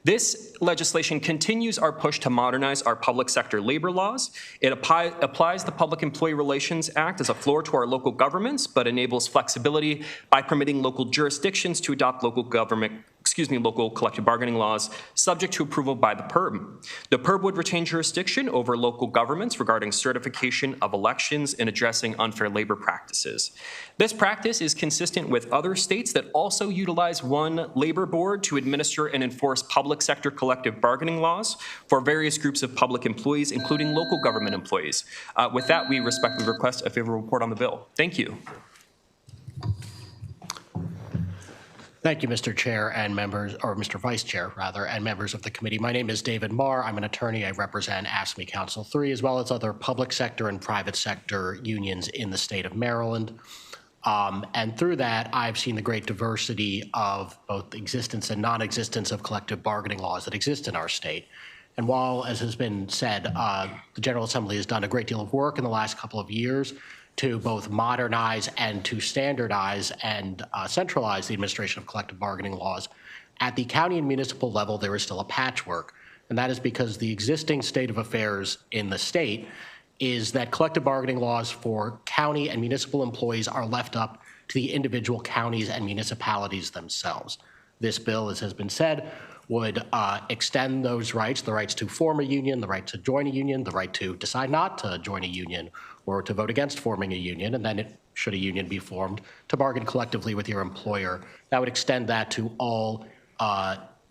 [SPEAKER 9] This legislation continues our push to modernize our public sector labor laws. It applies the Public Employee Relations Act as a floor to our local governments, but enables flexibility by permitting local jurisdictions to adopt local collective bargaining laws subject to approval by the PERB. The PERB would retain jurisdiction over local governments regarding certification of elections and addressing unfair labor practices. This practice is consistent with other states that also utilize one labor board to administer and enforce public sector collective bargaining laws for various groups of public employees, including local government employees. With that, we respectfully request a favorable report on the bill. Thank you.
[SPEAKER 13] Thank you, Mr. Chair and members, or Mr. Vice Chair, rather, and members of the committee. My name is David Marr. I'm an attorney. I represent AFSCME Council 3, as well as other public sector and private sector unions in the state of Maryland. And through that, I've seen the great diversity of both the existence and non-existence of collective bargaining laws that exist in our state. And while, as has been said, the General Assembly has done a great deal of work in the last couple of years to both modernize and to standardize and centralize the administration of collective bargaining laws, at the county and municipal level, there is still a patchwork. And that is because the existing state of affairs in the state is that collective bargaining laws for county and municipal employees are left up to the individual counties and municipalities themselves. This bill, as has been said, would extend those rights, the rights to form a union, the right to join a union, the right to decide not to join a union, or to vote against forming a union, and then should a union be formed, to bargain collectively with your employer. That would extend that to all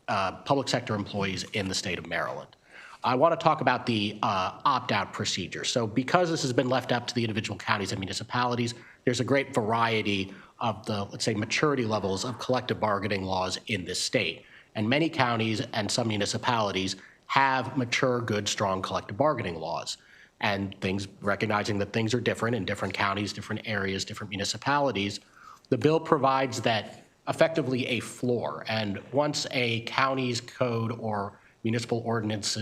[SPEAKER 13] public sector employees in the state of Maryland. I want to talk about the opt-out procedure. So because this has been left up to the individual counties and municipalities, there's a great variety of the, let's say, maturity levels of collective bargaining laws in this state. And many counties and some municipalities have mature, good, strong collective bargaining laws. And things, recognizing that things are different in different counties, different areas, different municipalities, the bill provides that effectively a floor. And once a county's code or municipal ordinance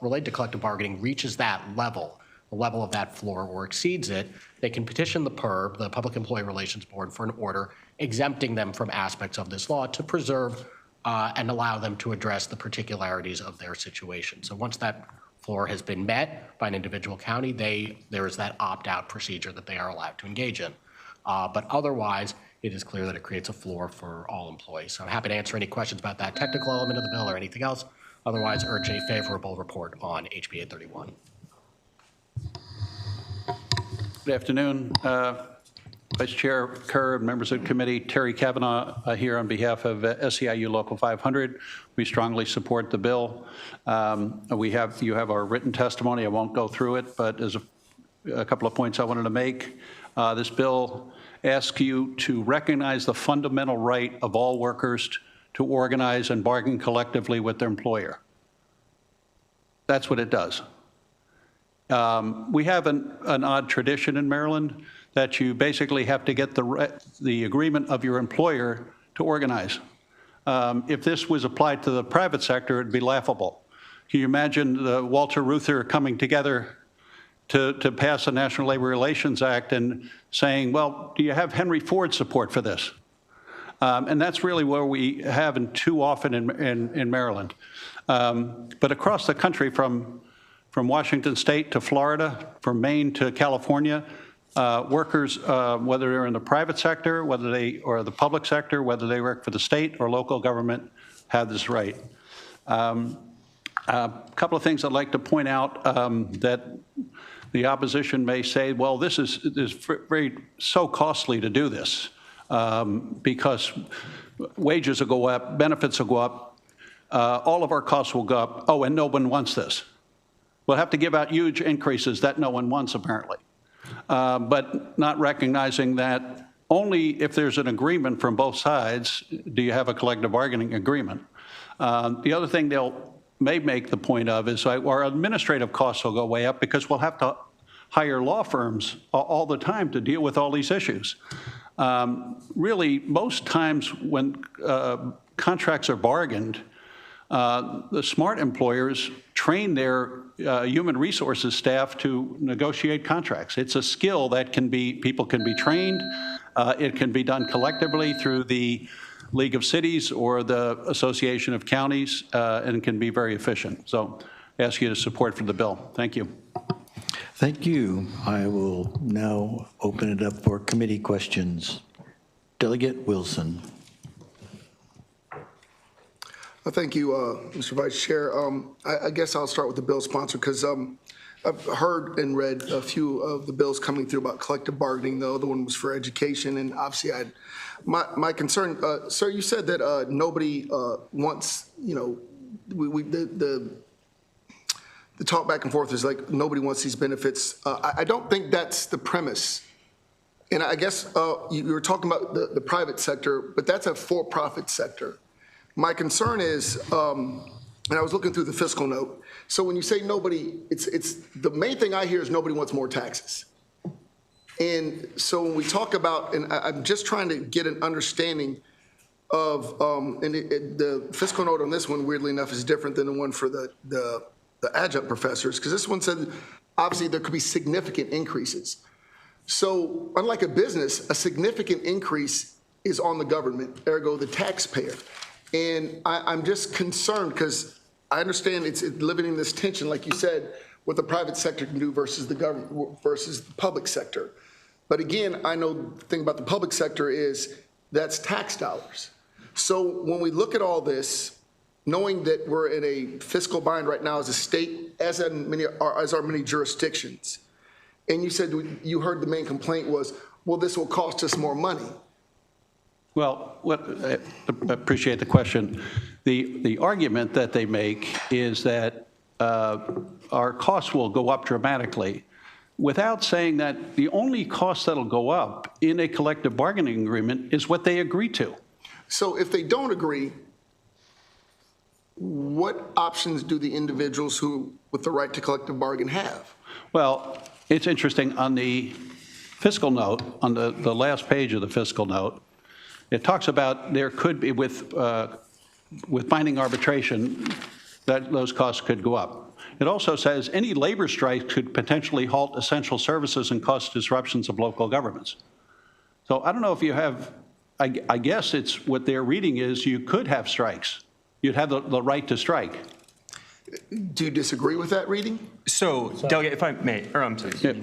[SPEAKER 13] related to collective bargaining reaches that level, the level of that floor, or exceeds it, they can petition the PERB, the Public Employee Relations Board, for an order exempting them from aspects of this law to preserve and allow them to address the particularities of their situation. So once that floor has been met by an individual county, there is that opt-out procedure that they are allowed to engage in. But otherwise, it is clear that it creates a floor for all employees. So I'm happy to answer any questions about that technical element of the bill or anything else. Otherwise, urge a favorable report on HB 831.
[SPEAKER 14] Good afternoon, Vice Chair Kerr, members of the committee. Terry Kavanaugh here on behalf of SEIU Local 500. We strongly support the bill. You have our written testimony. I won't go through it, but there's a couple of points I wanted to make. This bill asks you to recognize the fundamental right of all workers to organize and bargain collectively with their employer. That's what it does. We have an odd tradition in Maryland that you basically have to get the agreement of your employer to organize. If this was applied to the private sector, it'd be laughable. Can you imagine Walter Reuther coming together to pass a National Labor Relations Act and saying, well, do you have Henry Ford support for this? And that's really where we haven't too often in Maryland. But across the country, from Washington State to Florida, from Maine to California, workers, whether they're in the private sector, or the public sector, whether they work for the state or local government, have this right. A couple of things I'd like to point out that the opposition may say, well, this is so costly to do this because wages will go up, benefits will go up, all of our costs will go up. Oh, and no one wants this. We'll have to give out huge increases that no one wants, apparently. But not recognizing that only if there's an agreement from both sides do you have a collective bargaining agreement. The other thing they'll may make the point of is our administrative costs will go way up because we'll have to hire law firms all the time to deal with all these issues. Really, most times when contracts are bargained, the smart employers train their human resources staff to negotiate contracts. It's a skill that people can be trained. It can be done collectively through the League of Cities or the Association of Counties, and can be very efficient. So I ask you to support for the bill. Thank you.
[SPEAKER 12] Thank you. I will now open it up for committee questions. Delegate Wilson.
[SPEAKER 11] Thank you, Mr. Vice Chair. I guess I'll start with the bill sponsor because I've heard and read a few of the bills coming through about collective bargaining. The other one was for education, and obviously my concern, sir, you said that nobody wants, the talk back and forth is like nobody wants these benefits. I don't think that's the premise. And I guess you were talking about the private sector, but that's a for-profit sector. My concern is, and I was looking through the fiscal note, so when you say nobody, it's the main thing I hear is nobody wants more taxes. And so when we talk about, and I'm just trying to get an understanding of, the fiscal note on this one, weirdly enough, is different than the one for the adjunct professors, because this one said, obviously, there could be significant increases. So unlike a business, a significant increase is on the government, ergo the taxpayer. And I'm just concerned because I understand it's living in this tension, like you said, what the private sector can do versus the government versus the public sector. But again, I know the thing about the public sector is that's tax dollars. So when we look at all this, knowing that we're in a fiscal bind right now as a state, as are many jurisdictions, and you said you heard the main complaint was, well, this will cost us more money.
[SPEAKER 14] Well, I appreciate the question. The argument that they make is that our costs will go up dramatically without saying that the only cost that'll go up in a collective bargaining agreement is what they agree to.
[SPEAKER 11] So if they don't agree, what options do the individuals who with the right to collective bargain have?
[SPEAKER 14] Well, it's interesting. On the fiscal note, on the last page of the fiscal note, it talks about there could be, with binding arbitration, that those costs could go up. It also says any labor strike could potentially halt essential services and cause disruptions of local governments. So I don't know if you have, I guess it's what they're reading is you could have strikes. You'd have the right to strike.
[SPEAKER 11] Do you disagree with that reading?
[SPEAKER 9] So, Delegate, if I may, or I'm sorry. Yeah.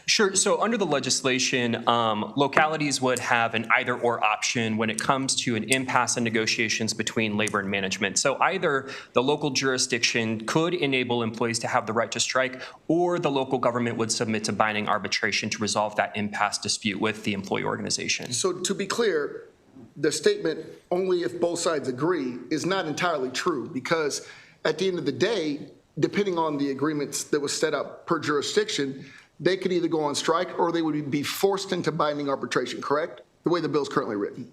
[SPEAKER 9] Sure. So under the legislation, localities would have an either-or option when it comes to an impasse in negotiations between labor and management. So either the local jurisdiction could enable employees to have the right to strike, or the local government would submit to binding arbitration to resolve that impasse dispute with the employee organization.
[SPEAKER 11] So to be clear, the statement, only if both sides agree, is not entirely true, because at the end of the day, depending on the agreements that was set up per jurisdiction, they could either go on strike or they would be forced into binding arbitration, correct? The way the bill's currently written.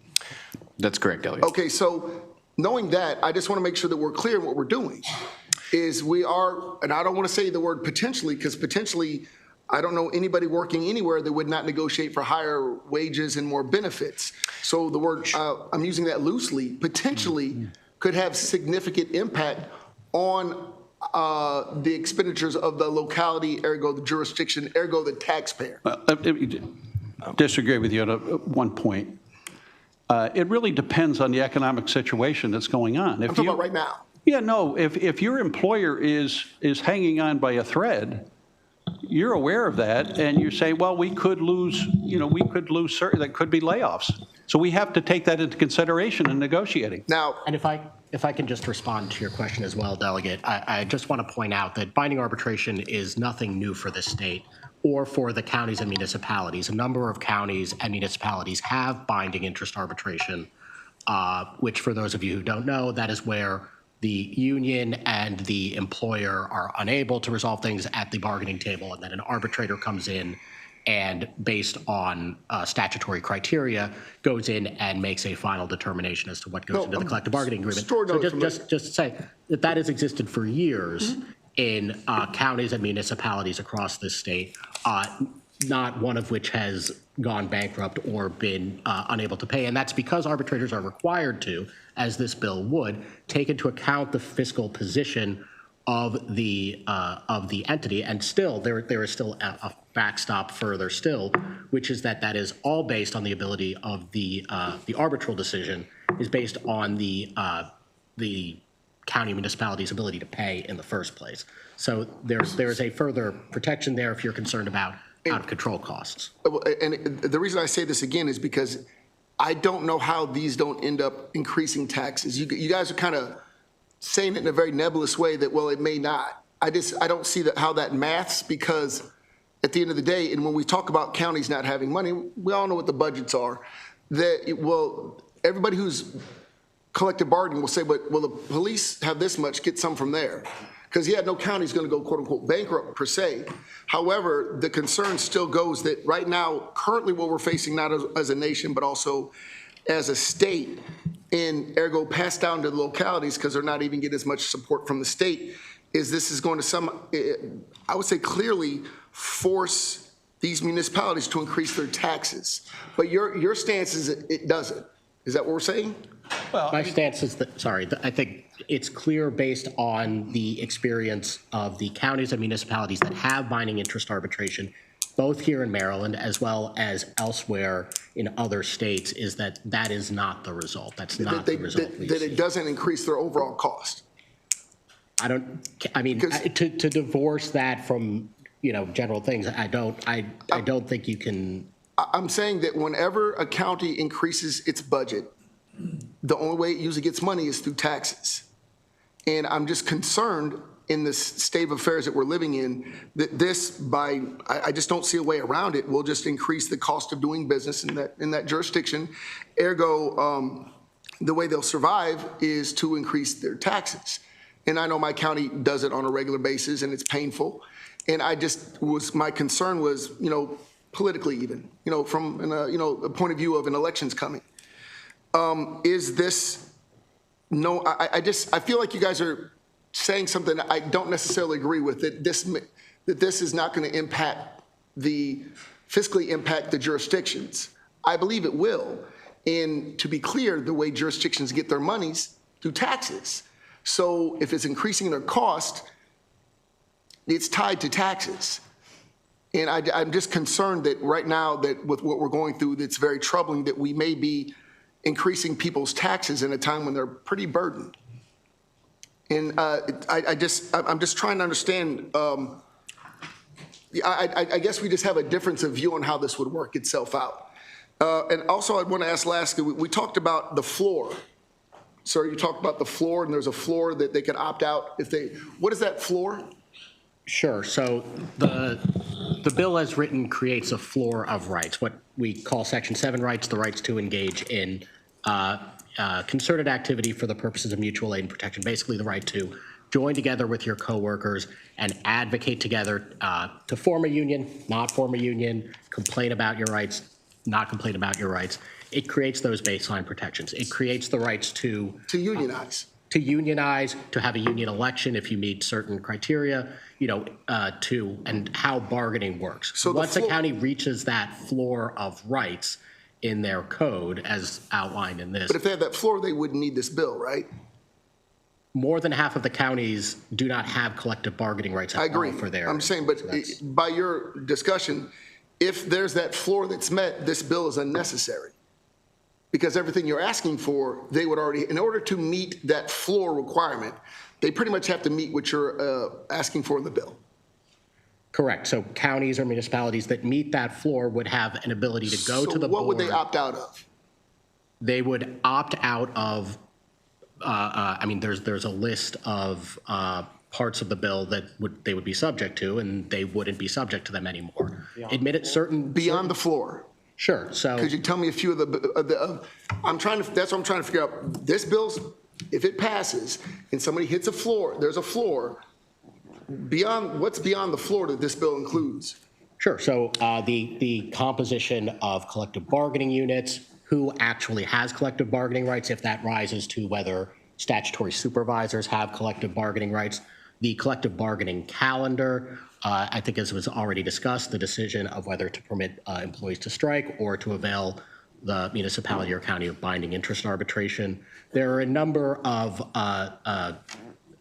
[SPEAKER 10] That's correct, Delegate.
[SPEAKER 11] Okay, so knowing that, I just want to make sure that we're clear in what we're doing. Is we are, and I don't want to say the word potentially, because potentially, I don't know anybody working anywhere that would not negotiate for higher wages and more benefits. So the word, I'm using that loosely, potentially could have significant impact on the expenditures of the locality, ergo the jurisdiction, ergo the taxpayer.
[SPEAKER 14] Let me disagree with you on one point. It really depends on the economic situation that's going on.
[SPEAKER 11] I'm talking about right now.
[SPEAKER 14] Yeah, no, if your employer is hanging on by a thread, you're aware of that, and you say, well, we could lose certain, that could be layoffs. So we have to take that into consideration in negotiating.
[SPEAKER 11] Now,
[SPEAKER 13] and if I can just respond to your question as well, Delegate, I just want to point out that binding arbitration is nothing new for this state or for the counties and municipalities. A number of counties and municipalities have binding interest arbitration, which for those of you who don't know, that is where the union and the employer are unable to resolve things at the bargaining table, and then an arbitrator comes in and, based on statutory criteria, goes in and makes a final determination as to what goes into the collective bargaining agreement. So just to say that has existed for years in counties and municipalities across this state, not one of which has gone bankrupt or been unable to pay. And that's because arbitrators are required to, as this bill would, take into account the fiscal position of the entity. And still, there is still a backstop further still, which is that is all based on the ability of the arbitral decision is based on the county municipality's ability to pay in the first place. So there's a further protection there if you're concerned about out-of-control costs.
[SPEAKER 11] And the reason I say this again is because I don't know how these don't end up increasing taxes. You guys are kind of saying it in a very nebulous way that, well, it may not. I don't see how that maths, because at the end of the day, and when we talk about counties not having money, we all know what the budgets are. Everybody who's collective bargaining will say, but will the police have this much, get some from there? Because no county's going to go, quote unquote, bankrupt per se. However, the concern still goes that right now, currently what we're facing, not as a nation, but also as a state, and ergo passed down to the localities because they're not even getting as much support from the state, is this is going to I would say clearly force these municipalities to increase their taxes. But your stance is it doesn't. Is that what we're saying?
[SPEAKER 13] Well, my stance is that, I think it's clear based on the experience of the counties and municipalities that have binding interest arbitration, both here in Maryland as well as elsewhere in other states, is that is not the result. That's not the result.
[SPEAKER 11] That it doesn't increase their overall cost.
[SPEAKER 13] To divorce that from, general things, I don't think you can.
[SPEAKER 11] I'm saying that whenever a county increases its budget, the only way it usually gets money is through taxes. And I'm just concerned in this state of affairs that we're living in, that I just don't see a way around it, will just increase the cost of doing business in that jurisdiction. Ergo, the way they'll survive is to increase their taxes. And I know my county does it on a regular basis, and it's painful. And my concern was, politically even, from a point of view of an election's coming. Is this, I feel like you guys are saying something I don't necessarily agree with, that this is not going to fiscally impact the jurisdictions. I believe it will. And to be clear, the way jurisdictions get their monies through taxes. So if it's increasing their cost, it's tied to taxes. And I'm just concerned that right now, that with what we're going through, that's very troubling, that we may be increasing people's taxes in a time when they're pretty burdened. And I'm just trying to understand. I guess we just have a difference of view on how this would work itself out. And also, I want to ask lastly, we talked about the floor. Sir, you talked about the floor, and there's a floor that they could opt out if they. What is that floor?
[SPEAKER 13] Sure. So the bill as written creates a floor of rights, what we call Section 7 rights, the rights to engage in concerted activity for the purposes of mutual aid and protection, basically the right to join together with your coworkers and advocate together to form a union, not form a union, complain about your rights, not complain about your rights. It creates those baseline protections. It creates the rights to
[SPEAKER 11] unionize.
[SPEAKER 13] To unionize, to have a union election if you meet certain criteria, and how bargaining works. So once a county reaches that floor of rights in their code, as outlined in this.
[SPEAKER 11] But if they had that floor, they wouldn't need this bill, right?
[SPEAKER 13] More than half of the counties do not have collective bargaining rights at all for their.
[SPEAKER 11] I'm saying, but by your discussion, if there's that floor that's met, this bill is unnecessary. Because everything you're asking for, they would already, in order to meet that floor requirement, they pretty much have to meet what you're asking for in the bill.
[SPEAKER 13] Correct. So counties or municipalities that meet that floor would have an ability to go to the board.
[SPEAKER 11] So what would they opt out of?
[SPEAKER 13] They would opt out of, there's a list of parts of the bill that they would be subject to, and they wouldn't be subject to them anymore. Admitted certain.
[SPEAKER 11] Beyond the floor.
[SPEAKER 13] Sure. So
[SPEAKER 11] could you tell me a few of the that's what I'm trying to figure out. This bill's, if it passes and somebody hits a floor, there's a floor, what's beyond the floor that this bill includes?
[SPEAKER 13] Sure. So the composition of collective bargaining units, who actually has collective bargaining rights, if that rises to whether statutory supervisors have collective bargaining rights, the collective bargaining calendar, I think as was already discussed, the decision of whether to permit employees to strike or to avail the municipality or county of binding interest arbitration. There are a number of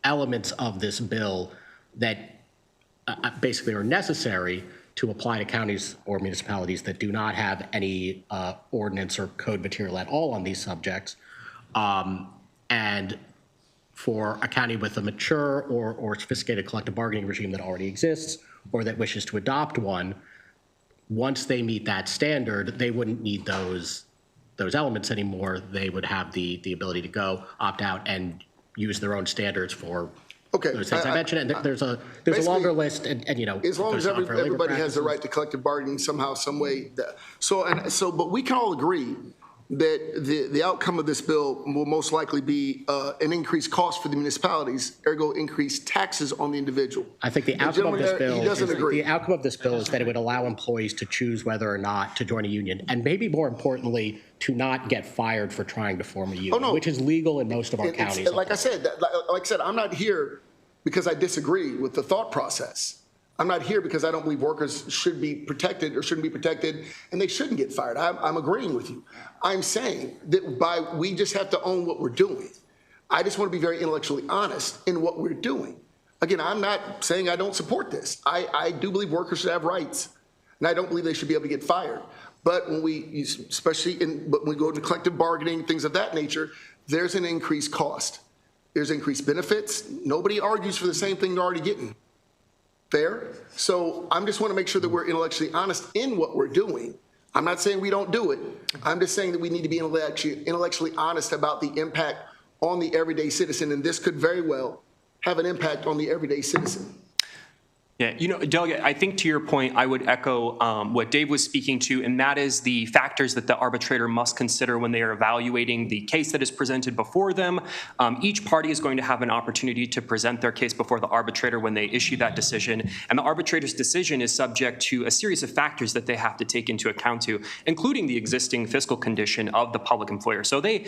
[SPEAKER 13] elements of this bill that basically are necessary to apply to counties or municipalities that do not have any ordinance or code material at all on these subjects. And for a county with a mature or sophisticated collective bargaining regime that already exists or that wishes to adopt one, once they meet that standard, they wouldn't need those elements anymore. They would have the ability to go opt out and use their own standards for those things I mentioned. And there's a longer list, and
[SPEAKER 11] as long as everybody has the right to collective bargaining somehow, some way. But we can all agree that the outcome of this bill will most likely be an increased cost for the municipalities, ergo increased taxes on the individual.
[SPEAKER 13] I think the outcome of this bill
[SPEAKER 11] he doesn't agree.
[SPEAKER 13] The outcome of this bill is that it would allow employees to choose whether or not to join a union, and maybe more importantly, to not get fired for trying to form a union, which is legal in most of our counties.
[SPEAKER 11] Like I said, I'm not here because I disagree with the thought process. I'm not here because I don't believe workers should be protected or shouldn't be protected, and they shouldn't get fired. I'm agreeing with you. I'm saying that we just have to own what we're doing. I just want to be very intellectually honest in what we're doing. Again, I'm not saying I don't support this. I do believe workers should have rights, and I don't believe they should be able to get fired. But when we go into collective bargaining, things of that nature, there's an increased cost. There's increased benefits. Nobody argues for the same thing they're already getting. Fair? So I just want to make sure that we're intellectually honest in what we're doing. I'm not saying we don't do it. I'm just saying that we need to be intellectually honest about the impact on the everyday citizen, and this could very well have an impact on the everyday citizen.
[SPEAKER 9] Yeah, Delegate, I think to your point, I would echo what Dave was speaking to, and that is the factors that the arbitrator must consider when they are evaluating the case that is presented before them. Each party is going to have an opportunity to present their case before the arbitrator when they issue that decision, and the arbitrator's decision is subject to a series of factors that they have to take into account to, including the existing fiscal condition of the public employer. So they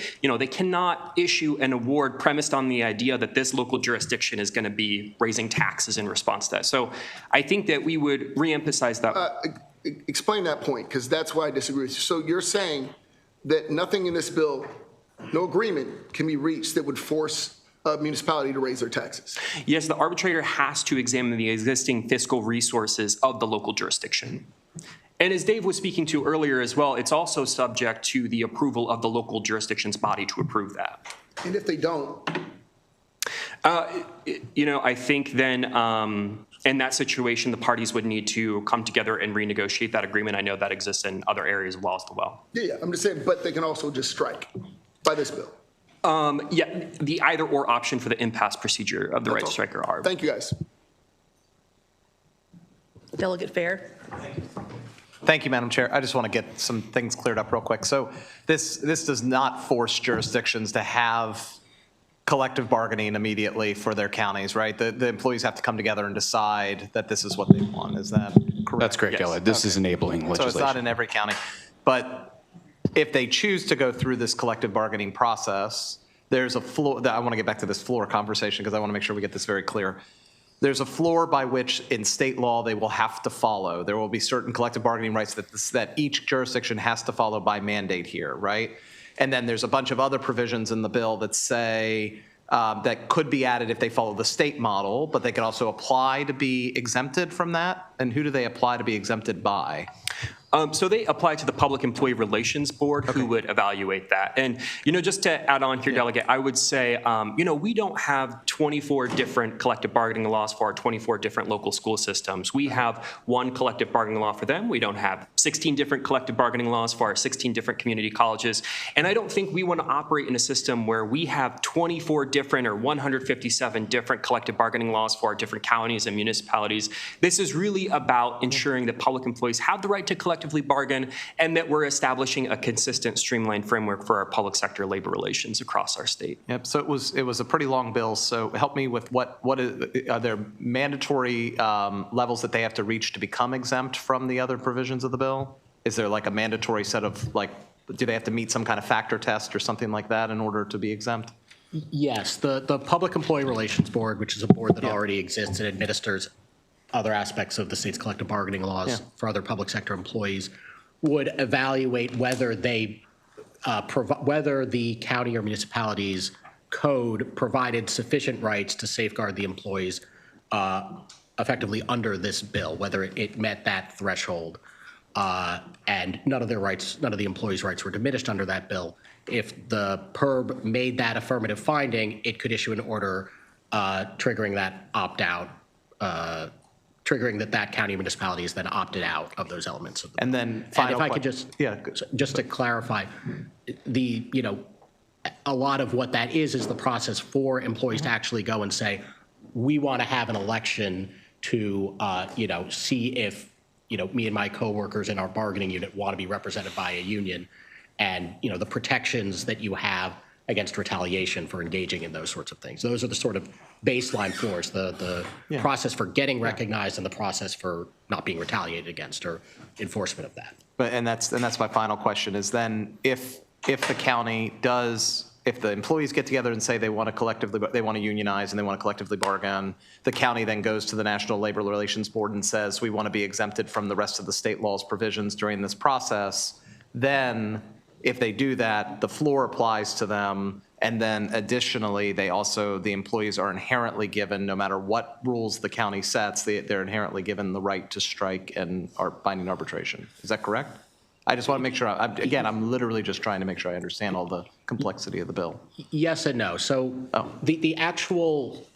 [SPEAKER 9] cannot issue an award premised on the idea that this local jurisdiction is going to be raising taxes in response to that. So I think that we would reemphasize that.
[SPEAKER 11] Explain that point, because that's why I disagree with you. So you're saying that nothing in this bill, no agreement can be reached that would force a municipality to raise their taxes?
[SPEAKER 9] Yes, the arbitrator has to examine the existing fiscal resources of the local jurisdiction. And as Dave was speaking to earlier as well, it's also subject to the approval of the local jurisdiction's body to approve that.
[SPEAKER 11] And if they don't?
[SPEAKER 9] I think then in that situation, the parties would need to come together and renegotiate that agreement. I know that exists in other areas as well.
[SPEAKER 11] Yeah, I'm just saying, but they can also just strike by this bill.
[SPEAKER 9] Yeah, the either or option for the impasse procedure of the right to strike are.
[SPEAKER 11] Thank you, guys.
[SPEAKER 1] Delegate Fair.
[SPEAKER 4] Thank you, Madam Chair. I just want to get some things cleared up real quick. So this does not force jurisdictions to have collective bargaining immediately for their counties, right? The employees have to come together and decide that this is what they want. Is that correct?
[SPEAKER 10] That's correct, Elliot. This is enabling
[SPEAKER 4] So
[SPEAKER 10] legislation.
[SPEAKER 4] it's not in every county. But if they choose to go through this collective bargaining process, there's a floor. I want to get back to this floor conversation because I want to make sure we get this very clear. There's a floor by which in state law they will have to follow. There will be certain collective bargaining rights that each jurisdiction has to follow by mandate here, right? And then there's a bunch of other provisions in the bill that say that could be added if they follow the state model, but they can also apply to be exempted from that. And who do they apply to be exempted by?
[SPEAKER 9] So they apply to the Public Employee Relations Board, who would evaluate that. And, just to add on here, Delegate, I would say, we don't have 24 different collective bargaining laws for our 24 different local school systems. We have one collective bargaining law for them. We don't have 16 different collective bargaining laws for our 16 different community colleges. And I don't think we want to operate in a system where we have 24 different or 157 different collective bargaining laws for our different counties and municipalities. This is really about ensuring that public employees have the right to collectively bargain, and that we're establishing a consistent, streamlined framework for our public sector labor relations across our state.
[SPEAKER 4] Yep. So it was a pretty long bill. So help me with are there mandatory levels that they have to reach to become exempt from the other provisions of the bill? Is there like a mandatory set of do they have to meet some kind of factor test or something like that in order to be exempt?
[SPEAKER 13] Yes, the Public Employee Relations Board, which is a board that already exists and administers other aspects of the state's collective bargaining laws for other public sector employees, would evaluate whether whether the county or municipality's code provided sufficient rights to safeguard the employees effectively under this bill, whether it met that threshold, and none of the employees' rights were diminished under that bill. If the PERB made that affirmative finding, it could issue an order triggering that opt-out, triggering that county or municipality is then opted out of those elements of the bill.
[SPEAKER 4] And then
[SPEAKER 13] and if I could just to clarify, a lot of what that is the process for employees to actually go and say, we want to have an election to, see if, me and my coworkers in our bargaining unit want to be represented by a union, and, the protections that you have against retaliation for engaging in those sorts of things. Those are the sort of baseline floors, the process for getting recognized and the process for not being retaliated against or enforcement of that.
[SPEAKER 4] And that's my final question is then if the county does, if the employees get together and say they want to unionize and they want to collectively bargain, the county then goes to the National Labor Relations Board and says, we want to be exempted from the rest of the state law's provisions during this process, then if they do that, the floor applies to them. And then additionally, the employees are inherently given, no matter what rules the county sets, they're inherently given the right to strike and binding arbitration. Is that correct? I just want to make sure, I'm literally just trying to make sure I understand all the complexity of the bill.
[SPEAKER 13] Yes and no. So the actual,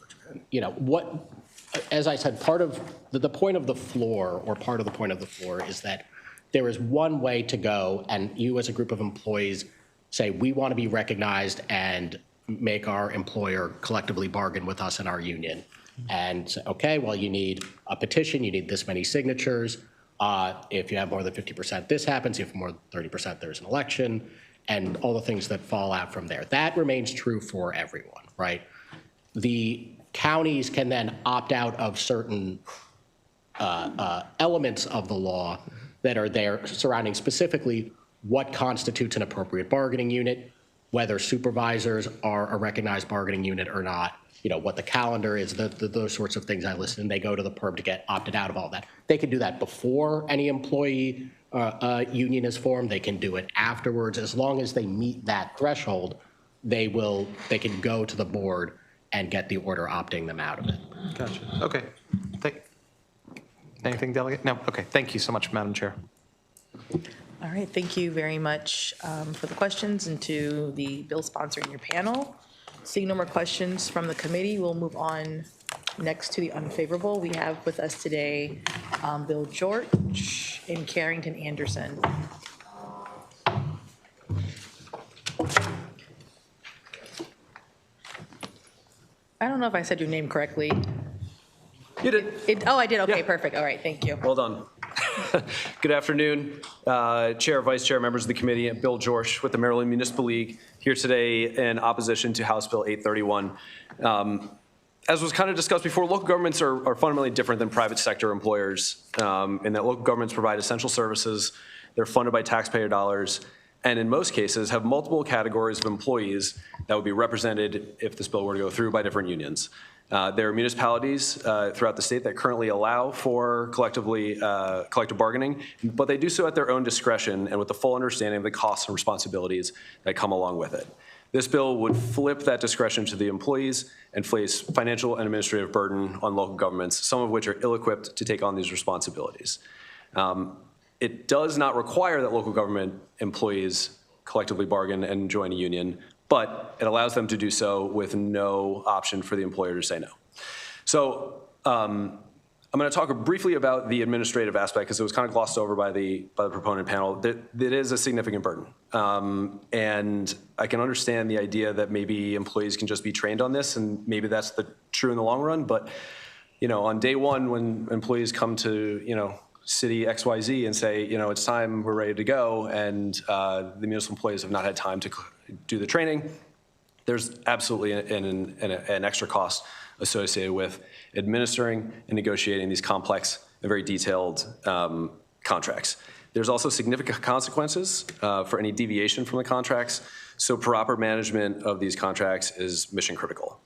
[SPEAKER 13] as I said, part of the point of the floor, or part of the point of the floor, is that there is one way to go, and you as a group of employees say, we want to be recognized and make our employer collectively bargain with us and our union. And say, okay, well, you need a petition, you need this many signatures. If you have more than 50%, this happens. If you have more than 30%, there's an election, and all the things that fall out from there. That remains true for everyone, right? The counties can then opt out of certain elements of the law that are there surrounding specifically what constitutes an appropriate bargaining unit, whether supervisors are a recognized bargaining unit or not, what the calendar is, those sorts of things I listed, and they go to the PERB to get opted out of all that. They can do that before any employee union is formed. They can do it afterwards. As long as they meet that threshold, they can go to the board and get the order opting them out of it.
[SPEAKER 4] Gotcha. Okay. Anything, Delegate? No? Okay. Thank you so much, Madam Chair.
[SPEAKER 1] All right, thank you very much for the questions, and to the bill sponsor in your panel. Seeing no more questions from the committee, we'll move on next to the unfavorable. We have with us today Bill George and Carrington Anderson. I don't know if I said your name correctly.
[SPEAKER 16] You did.
[SPEAKER 1] Oh, I did. Okay, perfect. All right, thank you.
[SPEAKER 16] Well done. Good afternoon, Chair, Vice Chair, members of the committee, and Bill George with the Maryland Municipal League here today in opposition to House Bill 831. As was kind of discussed before, local governments are fundamentally different than private sector employers in that local governments provide essential services, they're funded by taxpayer dollars, and in most cases have multiple categories of employees that would be represented if this bill were to go through by different unions. There are municipalities throughout the state that currently allow for collective bargaining, but they do so at their own discretion and with the full understanding of the costs and responsibilities that come along with it. This bill would flip that discretion to the employees and place financial and administrative burden on local governments, some of which are ill-equipped to take on these responsibilities. It does not require that local government employees collectively bargain and join a union, but it allows them to do so with no option for the employer to say no. So I'm going to talk briefly about the administrative aspect because it was kind of glossed over by the proponent panel. That is a significant burden. And I can understand the idea that maybe employees can just be trained on this, and maybe that's true in the long run. But on day one, when employees come to city XYZ and say, it's time, we're ready to go, and the municipal employees have not had time to do the training, there's absolutely an extra cost associated with administering and negotiating these complex and very detailed contracts. There's also significant consequences for any deviation from the contracts, so proper management of these contracts is mission critical.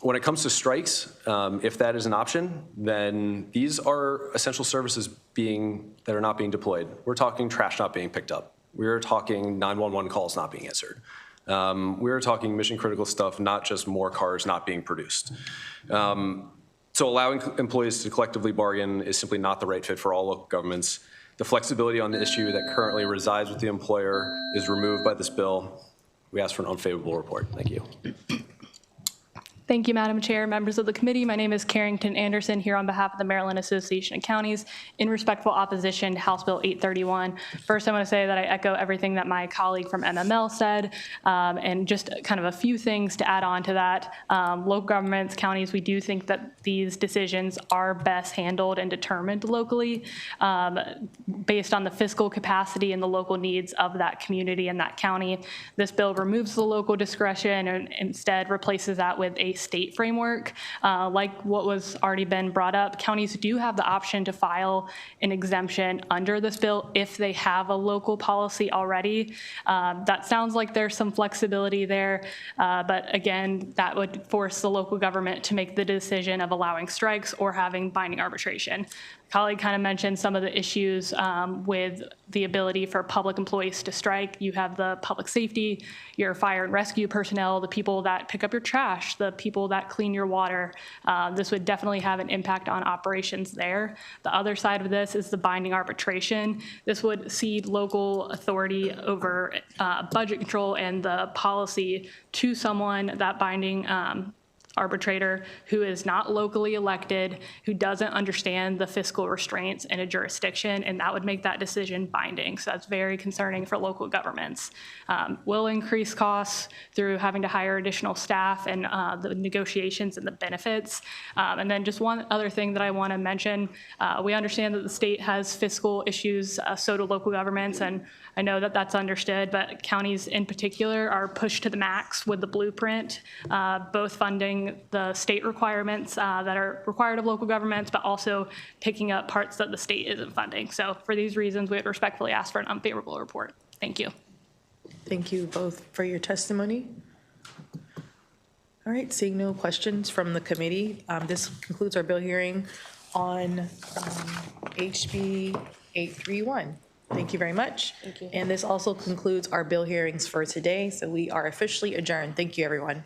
[SPEAKER 16] When it comes to strikes, if that is an option, then these are essential services that are not being deployed. We're talking trash not being picked up. We're talking 911 calls not being answered. We're talking mission critical stuff, not just more cars not being produced. So allowing employees to collectively bargain is simply not the right fit for all local governments. The flexibility on the issue that currently resides with the employer is removed by this bill. We ask for an unfavorable report. Thank you.
[SPEAKER 17] Thank you, Madam Chair, members of the committee. My name is Carrington Anderson here on behalf of the Maryland Association of Counties in respectful opposition to House Bill 831. First, I want to say that I echo everything that my colleague from MML said, and just kind of a few things to add on to that. Local governments, counties, we do think that these decisions are best handled and determined locally based on the fiscal capacity and the local needs of that community and that county. This bill removes the local discretion and instead replaces that with a state framework. Like what was already been brought up, counties do have the option to file an exemption under this bill if they have a local policy already. That sounds like there's some flexibility there, but again, that would force the local government to make the decision of allowing strikes or having binding arbitration. Colleague kind of mentioned some of the issues with the ability for public employees to strike. You have the public safety, your fire and rescue personnel, the people that pick up your trash, the people that clean your water. This would definitely have an impact on operations there. The other side of this is the binding arbitration. This would cede local authority over budget control and the policy to someone, that binding arbitrator, who is not locally elected, who doesn't understand the fiscal restraints in a jurisdiction, and that would make that decision binding. So that's very concerning for local governments. Will increase costs through having to hire additional staff and the negotiations and the benefits. And then just one other thing that I want to mention, we understand that the state has fiscal issues, so do local governments, and I know that that's understood, but counties in particular are pushed to the max with the blueprint, both funding the state requirements that are required of local governments, but also picking up parts that the state isn't funding. So for these reasons, we would respectfully ask for an unfavorable report. Thank you.
[SPEAKER 1] Thank you both for your testimony. All right, seeing no questions from the committee, this concludes our bill hearing on HB 831. Thank you very much. Thank you. And this also concludes our bill hearings for today. So we are officially adjourned. Thank you, everyone.